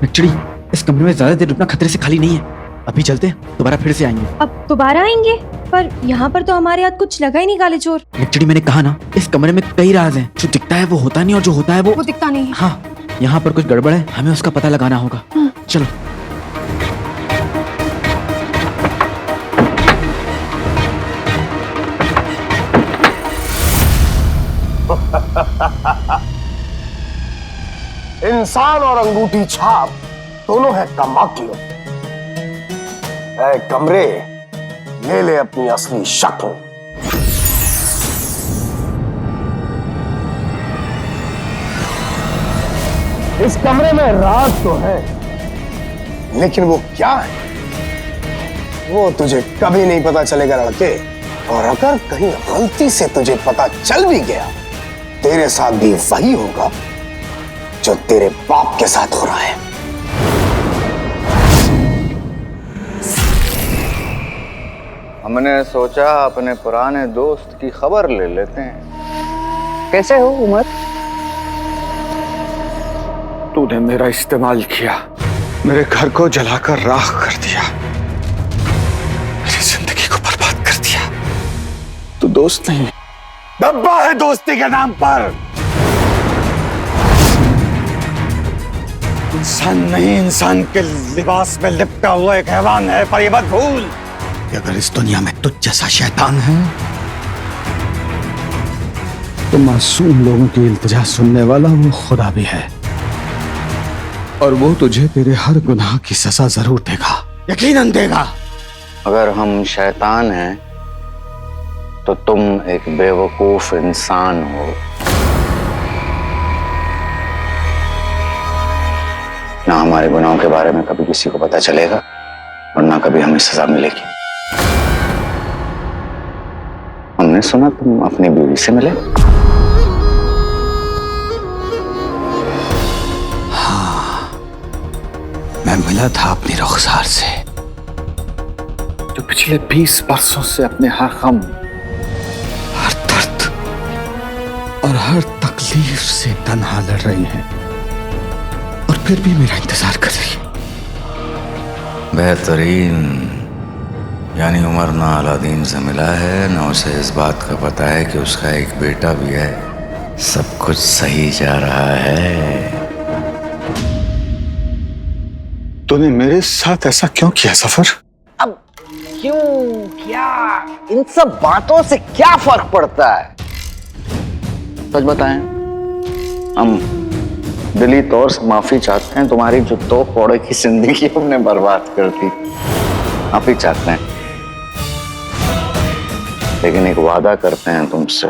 एक्चुअली इस कमरे में ज्यादा देर रुकना खतरे से खाली नहीं है। अभी चलते हैं, दोबारा फिर से आएंगे। अब दोबारा आएंगे? पर यहाँ पर तो हमारे हाथ कुछ लगा ही नहीं काले चोर। एक्चुअली मैंने कहा ना, इस कमरे में कई राज हैं। जो दिखता है वो होता नहीं, और जो होता है वो दिखता नहीं। हाँ, यहाँ पर कुछ गड़बड़ है, हमें उसका पता लगाना होगा। चलो। इंसान और अंगूठी छाप दोनों है कमाकियों। ऐ कमरे, ले ले अपनी असली शक्ल। इस कमरे में राज तो है, लेकिन वो क्या है वो तुझे कभी नहीं पता चलेगा लड़के। और अगर कहीं गलती से तुझे पता चल भी गया, तेरे साथ भी वही होगा जो तेरे बाप के साथ हो रहा है। हमने सोचा अपने पुराने दोस्त की खबर ले लेते हैं। कैसे हो उमर? तूने मेरा इस्तेमाल किया, मेरे घर को जलाकर राख कर दिया, मेरी जिंदगी को बर्बाद कर दिया। तू दोस्त नहीं, डब्बा है दोस्ती के नाम पर। इंसान नहीं, इंसान के लिबास में लिपटा हुआ एक हैवान है। पर ये मत भूल कि अगर इस दुनिया में तुझ जैसा शैतान है तो मासूम लोगों की इल्तिजा सुनने वाला वो खुदा भी है, और वो तुझे तेरे हर गुनाह की सजा जरूर देगा, यकीनन देगा। अगर हम शैतान हैं तो तुम एक बेवकूफ इंसान हो। ना हमारे गुनाहों के बारे में कभी किसी को पता चलेगा और ना कभी हमें सजा मिलेगी। हमने सुना तुम अपनी बीवी से मिले। हाँ, मैं मिला था अपनी रुखसार से, जो पिछले 20 वर्षों से अपने हर गम, हर दर्द और हर तकलीफ से तन्हा लड़ रही हैं, और फिर भी मेरा इंतजार कर रही है। बेहतरीन। यानी उमर ना अलादीन से मिला है, ना उसे इस बात का पता है कि उसका एक बेटा भी है। सब कुछ सही जा रहा है। तूने मेरे साथ ऐसा क्यों किया सफर? अब क्यों, क्या, इन सब बातों से क्या फर्क पड़ता है? सच बताएं, हम दिली तौर से माफी चाहते हैं। तुम्हारी जो 2 कौड़े की जिंदगी हमने बर्बाद कर दी, माफी चाहते हैं। लेकिन एक वादा करते हैं तुमसे,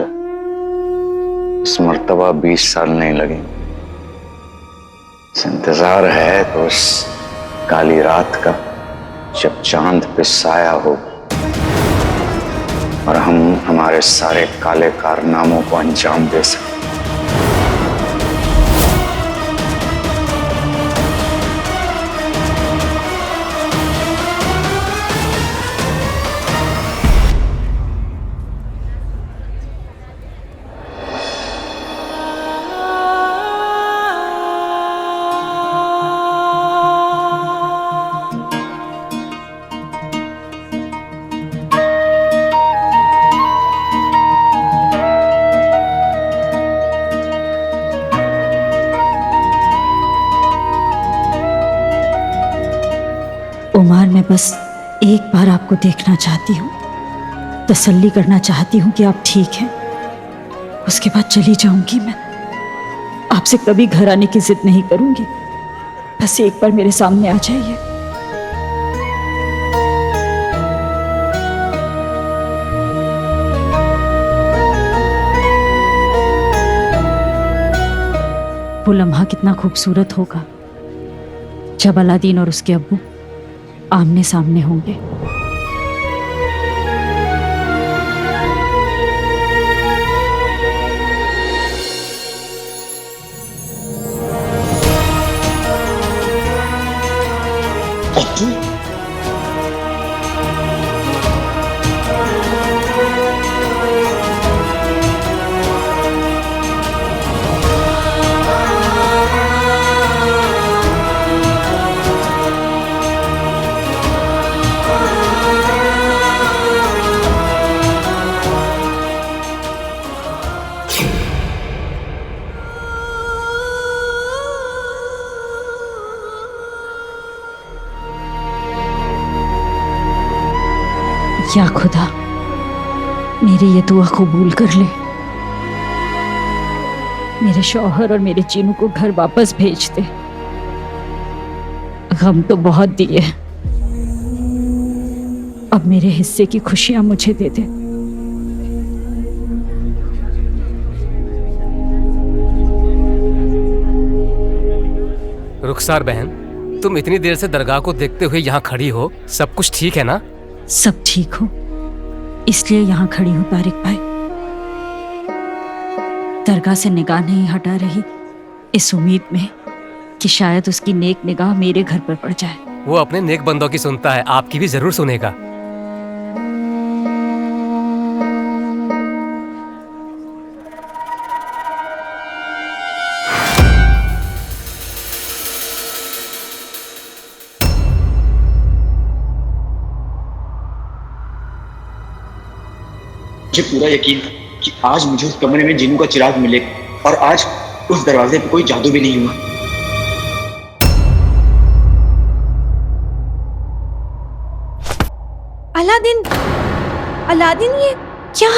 इस मर्तबा 20 साल नहीं लगेंगे। इंतजार है तो उस काली रात का, जब चांद पे साया हो और हम हमारे सारे काले कारनामों को अंजाम दे सकें। उमर, मैं बस एक बार आपको देखना चाहती हूँ, तसल्ली करना चाहती हूँ कि आप ठीक हैं। उसके बाद चली जाऊंगी मैं। आपसे कभी घर आने की जिद नहीं करूंगी। बस एक बार मेरे सामने आ जाइए। वो लम्हा कितना खूबसूरत होगा जब अलादीन और उसके अब्बू आमने सामने होंगे। या खुदा मेरी ये दुआ कबूल कर ले, मेरे शौहर और मेरे चीनू को घर वापस भेज दे। गम तो बहुत दिए, अब मेरे हिस्से की खुशियां मुझे दे दे। रुखसार बहन, तुम इतनी देर से दरगाह को देखते हुए यहाँ खड़ी हो, सब कुछ ठीक है ना? सब ठीक हो, इसलिए यहाँ खड़ी हूँ तारिक भाई। दरगाह से निगाह नहीं हटा रही, इस उम्मीद में कि शायद उसकी नेक निगाह मेरे घर पर पड़ जाए। वो अपने नेक बंदों की सुनता है, आपकी भी जरूर सुनेगा। मुझे पूरा यकीन था कि आज मुझे उस कमरे में जिन्नू का चिराग मिलेगा, और आज उस दरवाजे पे कोई जादू भी नहीं हुआ। अलादीन, अलादीन, ये क्या?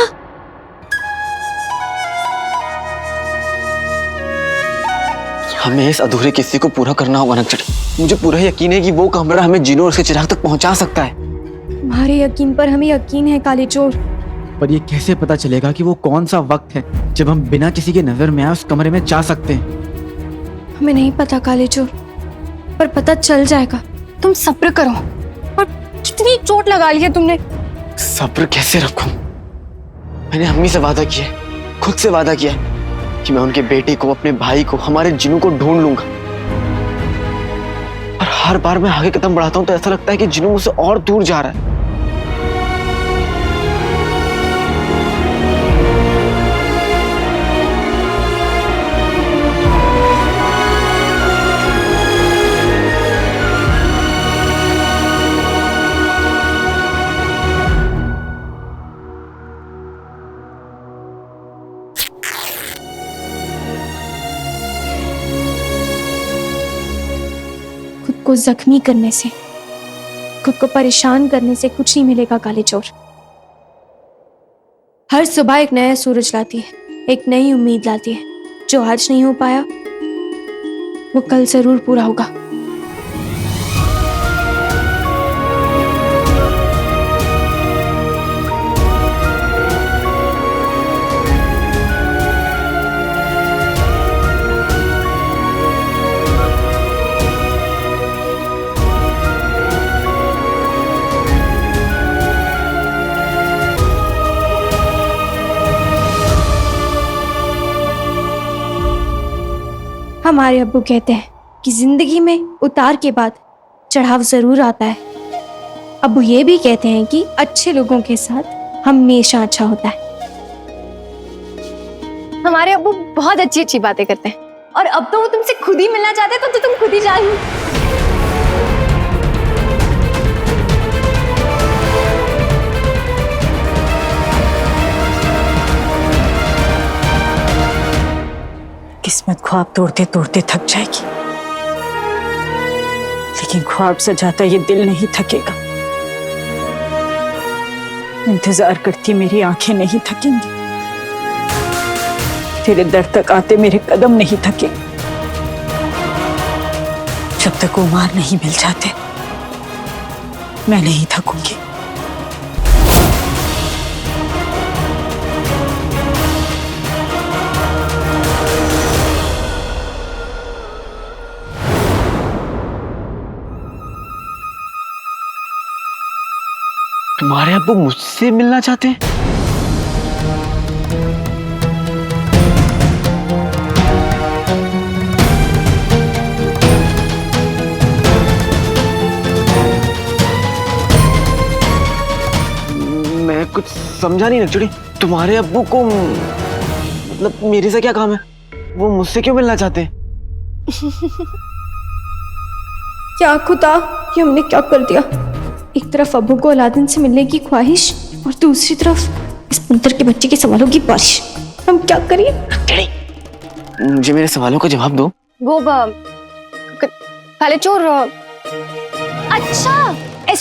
हमें इस अधूरे किस्से को पूरा करना होगा नक्चड़ी। मुझे पूरा यकीन है कि वो कमरा हमें जिन्नू और उसके चिराग तक पहुंचा सकता है। तुम्हारे यकीन पर हमें यकीन है काले चोर, पर ये कैसे पता चलेगा कि वो कौन सा वक्त है जब हम बिना किसी के नजर में आए उस कमरे में जा सकते हैं? हमें नहीं पता काले चोर, पर पता चल जाएगा। तुम सब्र करो। और कितनी चोट लगा ली है तुमने। सब्र कैसे रखूं? मैंने अम्मी से वादा किया, खुद से वादा किया कि मैं उनके बेटे को, अपने भाई को, हमारे जिन्नू को ढूंढ लूंगा। और हर बार मैं आगे कदम बढ़ाता हूं तो ऐसा लगता है कि जिन्नू मुझसे और दूर जा रहा है। को जख्मी करने से, खुद को परेशान करने से कुछ नहीं मिलेगा काले चोर। हर सुबह एक नया सूरज लाती है, एक नई उम्मीद लाती है। जो आज नहीं हो पाया वो कल जरूर पूरा होगा। हमारे अब्बू कहते हैं कि जिंदगी में उतार के बाद चढ़ाव जरूर आता है। अब्बू ये भी कहते हैं कि अच्छे लोगों के साथ हमेशा अच्छा होता है। हमारे अब्बू बहुत अच्छी अच्छी बातें करते हैं, और अब तो वो तुमसे खुद ही मिलना चाहते हैं, तो तुम खुद ही जाओ। किस्मत ख्वाब तोड़ते तोड़ते थक जाएगी, लेकिन ख्वाब सजाता ये दिल नहीं थकेगा। इंतजार करती मेरी आंखें नहीं थकेंगी, तेरे दर तक आते मेरे कदम नहीं थकेंगे। जब तक उमार नहीं मिल जाते मैं नहीं थकूंगी। तुम्हारे अब्बू मुझसे मिलना चाहते हैं? मैं कुछ समझा नहीं नक्चड़ी। तुम्हारे अब्बू को मतलब मेरे से क्या काम है? वो मुझसे क्यों मिलना चाहते हैं? क्या खुदा, ये हमने क्या कर दिया? एक तरफ अब्बू को अलादीन से मिलने की ख्वाहिश, और दूसरी तरफ इस मंत्र के बच्चे के सवालों की बारिश। हम क्या करिए? मुझे मेरे सवालों का जवाब दो। वो काले चोर, अच्छा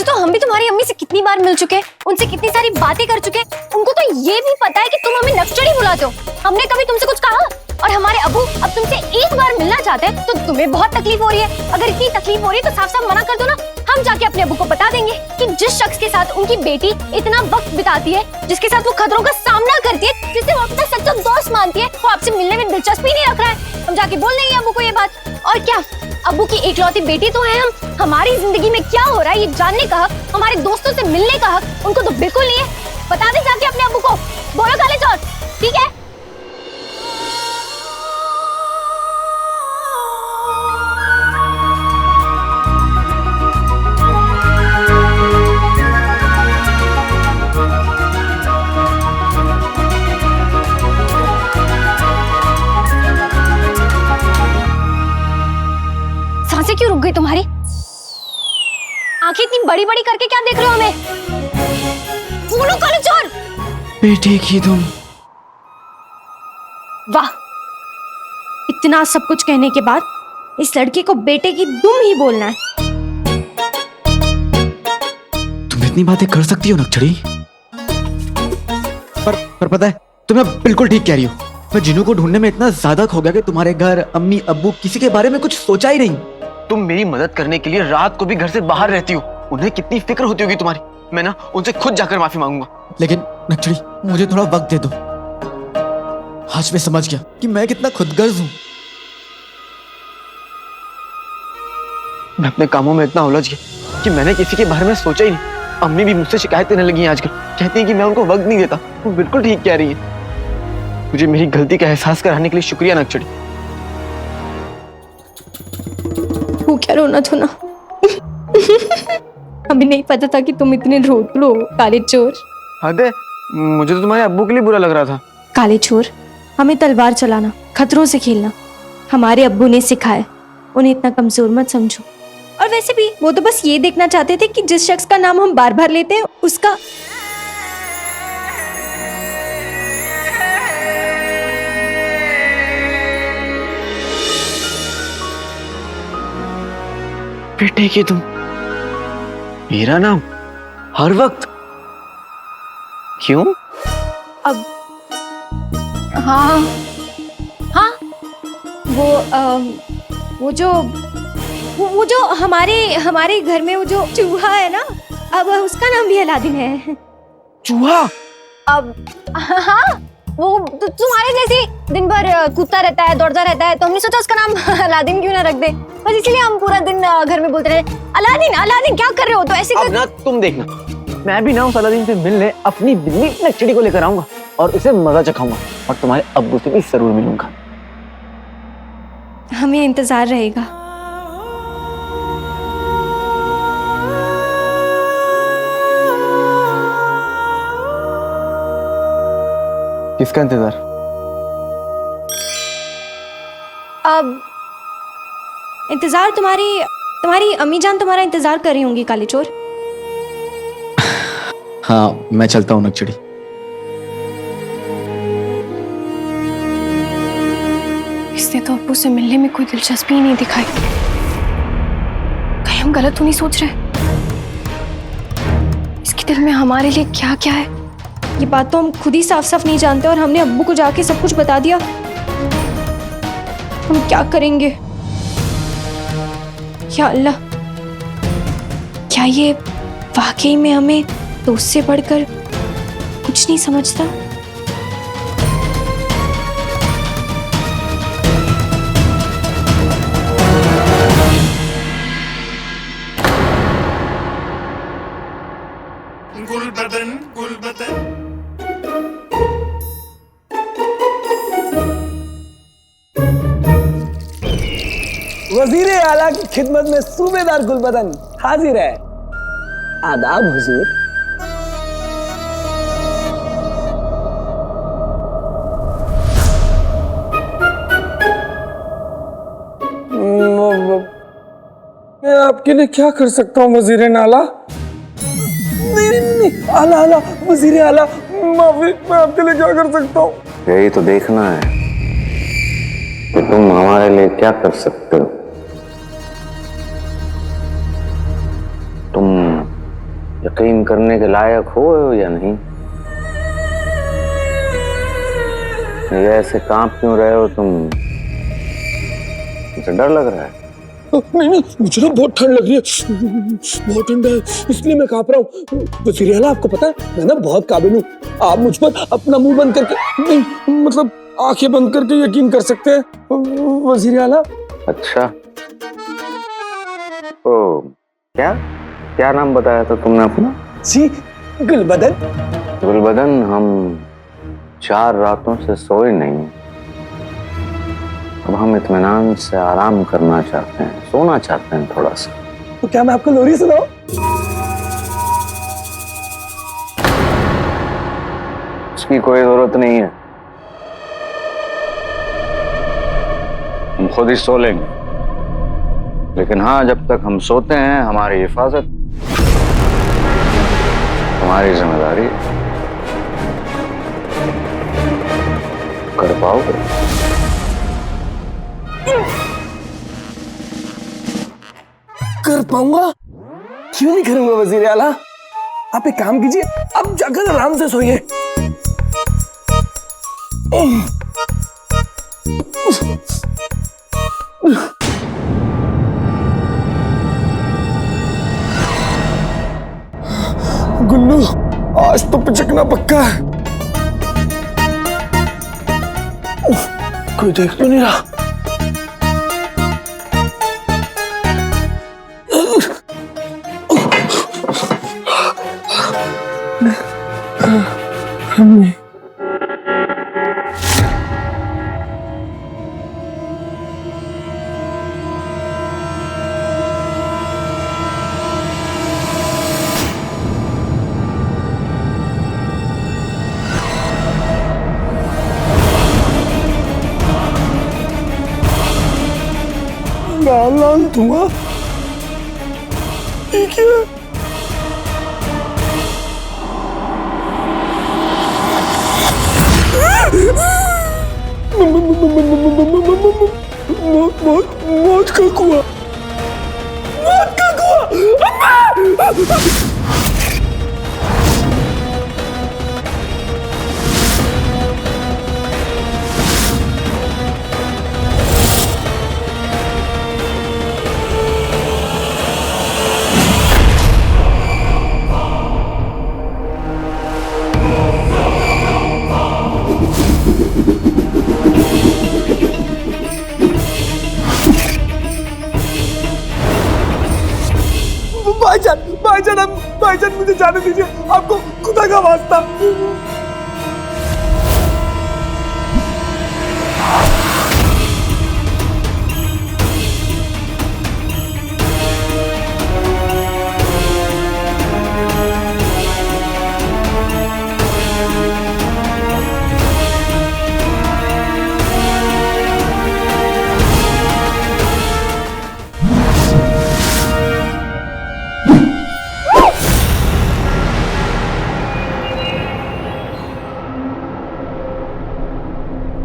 वैसे तो हम भी तुम्हारी अम्मी से कितनी बार मिल चुके हैं, उनसे कितनी सारी बातें कर चुके हैं। उनको तो ये भी पता है कि तुम हमें नक्सड़ी बुलाते हो। हमने कभी तुमसे कुछ कहा? और हमारे अबू अब तुमसे एक बार मिलना चाहते हैं तो तुम्हें बहुत तकलीफ हो रही है। अगर इतनी तकलीफ हो रही है तो साफ साफ मना कर दो ना। हम जाके अपने अबू को बता देंगे कि जिस शख्स के साथ उनकी बेटी इतना वक्त बिताती है, जिसके साथ वो खतरों का सामना करती है, जिसे वो अपना सच्चा दोस्त मानती है, वो आपसे मिलने में दिलचस्पी नहीं रख रहा है। हम जाके बोल देंगे अबू को ये बात। और क्या, अबू की इकलौती बेटी तो है हम। हमारी जिंदगी में क्या हो रहा है ये जानने का हक, हमारे दोस्तों से मिलने का हक उनको तो बिल्कुल नहीं है। बता दे जाके अपने अबू को। बोलो काले चोर, ठीक है? सांसें क्यों रुक गई तुम्हारी? आंखें इतनी बड़ी बड़ी करके क्या देख रहे हो हमें? बोलो काले चोर। बेटे की तुम। वाह, इतना सब कुछ कहने के बाद इस लड़के को बेटे की दुम ही बोलना है। तुम इतनी बातें कर सकती हो नक्सड़ी? पर पता है तुम बिल्कुल ठीक कह रही हो। मैं जिन्हों को ढूंढने में इतना ज्यादा खो गया कि तुम्हारे घर अम्मी अब्बू किसी के बारे में कुछ सोचा ही नहीं। तुम मेरी मदद करने के लिए रात को भी घर से बाहर रहती हो। उन्हें कितनी फिक्र होती होगी तुम्हारी। मैं ना उनसे खुद जाकर माफी मांगूंगा। लेकिन नक्सड़ी, मुझे थोड़ा वक्त दे दो। आज मैं समझ गया कि मैं कितना खुदगर्ज हूं। मैं अपने कामों में इतना उलझ गया कि मैंने किसी के बारे में सोचा ही नहीं। अम्मी भी मुझसे शिकायत करने लगी हैं आजकल। कहती हैं कि मैं उनको वक्त नहीं देता। वो बिल्कुल ठीक कह रही है। मुझे मेरी गलती का एहसास कराने के लिए शुक्रिया नक्सड़ी। वो क्या रोना धोना? हमें नहीं पता था कि तुम इतने रोतलो हो काले चोर। अरे मुझे तो तुम्हारे अब्बू के लिए बुरा लग रहा था। काले चोर, हमें तलवार चलाना, खतरों से खेलना हमारे अब्बू ने सिखाया। उन्हें इतना कमजोर मत समझो। और वैसे भी वो तो बस ये देखना चाहते थे कि जिस शख्स का नाम हम बार बार लेते हैं उसका बेटे की तुम। मेरा नाम हर वक्त क्यों? अब हाँ हाँ, वो जो हमारे घर में वो जो चूहा है ना, अब उसका नाम भी अलादीन है। चूहा? अब हाँ, वो तुम्हारे जैसी दिन भर कूदता रहता है, दौड़ता रहता है, तो हमने सोचा उसका नाम अलादीन क्यों ना रख दे। बस इसलिए हम पूरा दिन घर में बोलते रहे अलादीन अलादीन क्या कर रहे हो। तो ऐसे अब ना तुम देखना, मैं भी ना उस अलादीन से मिलने अपनी बिल्ली नक्सड़ी को लेकर आऊंगा और उसे मजा चखाऊंगा और तुम्हारे अब्बू से भी जरूर मिलूंगा। हमें इंतजार रहेगा। किसका इंतजार? अब इंतजार तुम्हारी अम्मी जान तुम्हारा इंतजार कर रही होंगी काले चोर। हाँ, मैं चलता हूँ नक्सड़ी। इसने तो अब्बू से मिलने में कोई दिलचस्पी ही नहीं दिखाई। कहीं हम गलत तो नहीं सोच रहे? इसके दिल में हमारे लिए क्या क्या है ये बात तो हम खुद ही साफ साफ नहीं जानते। और हमने अब्बू को जाके सब कुछ बता दिया। हम क्या करेंगे? या अल्लाह, क्या ये वाकई में हमें दोस्त से बढ़कर कुछ नहीं समझता? वजीर आला की खिदमत में सूबेदार गुलबदन हाजिर है। आदाब हुजूर। मैं आपके लिए क्या कर सकता हूँ वजीर आला? नहीं, आला आला वजीर आला, माफी, मैं आपके लिए क्या कर सकता हूँ? यही तो देखना है कि तुम हमारे लिए क्या कर सकते हो। तुम यकीन करने के लायक हो या नहीं? ये ऐसे कांप क्यों रहे हो तुम? मुझे डर लग रहा है। नहीं नहीं, मुझे ना बहुत ठंड लग रही है, बहुत ठंड है, इसलिए मैं कांप रहा हूँ। वजीर आला, आपको पता है मैं ना बहुत काबिल हूँ। आप मुझ पर अपना मुंह बंद करके, नहीं मतलब आंखें बंद करके यकीन कर सकते हैं वजीर आला। अच्छा, ओ क्या क्या नाम बताया था तुमने अपना? जी, गुलबदन। गुलबदन, हम 4 रातों से सोए नहीं। अब हम इत्मीनान से आराम करना चाहते हैं, सोना चाहते हैं थोड़ा सा। तो क्या मैं आपको लोरी सुनाऊं? उसकी कोई जरूरत नहीं है, हम खुद ही सो लेंगे। लेकिन हाँ, जब तक हम सोते हैं हमारी हिफाजत हमारी जिम्मेदारी कर पाओगे? कर पाऊंगा? क्यों नहीं करूंगा वजीर आला। आप एक काम कीजिए, अब जाकर आराम से सोइए। गुल्लू, आज तो पिचकना पक्का है। कोई देख तो नहीं रहा। लाल धुआं, ठीक है। मौत का कुआं, मौत का कुआं। भाईजान, मुझे जाने दीजिए, आपको खुदा का वास्ता।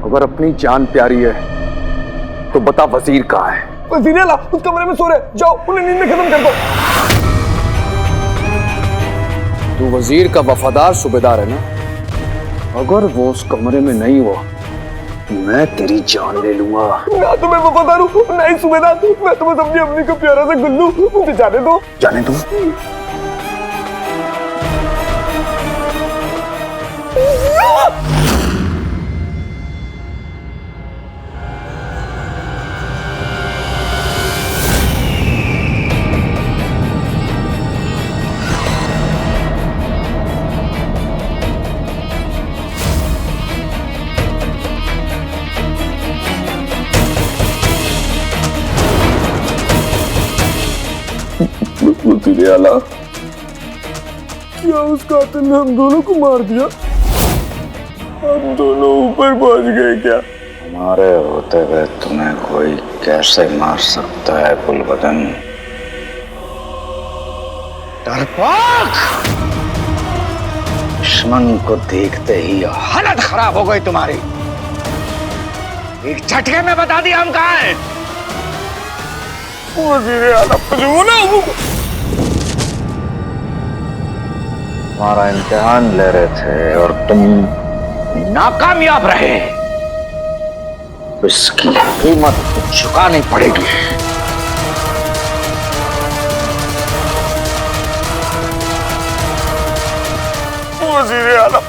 अगर अपनी जान प्यारी है तो बता वजीर कहाँ है? वजीर आला उस कमरे में सो रहे, जाओ उन्हें नींद में खत्म कर दो। तू वजीर का वफादार सूबेदार है ना? अगर वो उस कमरे में नहीं हुआ मैं तेरी जान ले लूंगा। ना तो मैं वफादार हूँ, ना ही सूबेदार, मैं तो बस अपनी अम्मी का प्यारा सा गुल्लू। मुझे जाने दो, जाने दो। वजीर आला, क्या उस कातिल ने हम दोनों को मार दिया? हम दोनों ऊपर पहुंच गए क्या? हमारे होते हुए तुम्हें कोई कैसे मार सकता है गुलबदन? डरपोक! दुश्मन को देखते ही हालत खराब हो गई तुम्हारी। एक झटके में बता दिया हम कहाँ हैं। वजीर आला, तुम्हारा इम्तिहान ले रहे थे और तुम नाकामयाब रहे, तो इसकी कीमत चुकानी पड़ेगी। वज़ीर आला,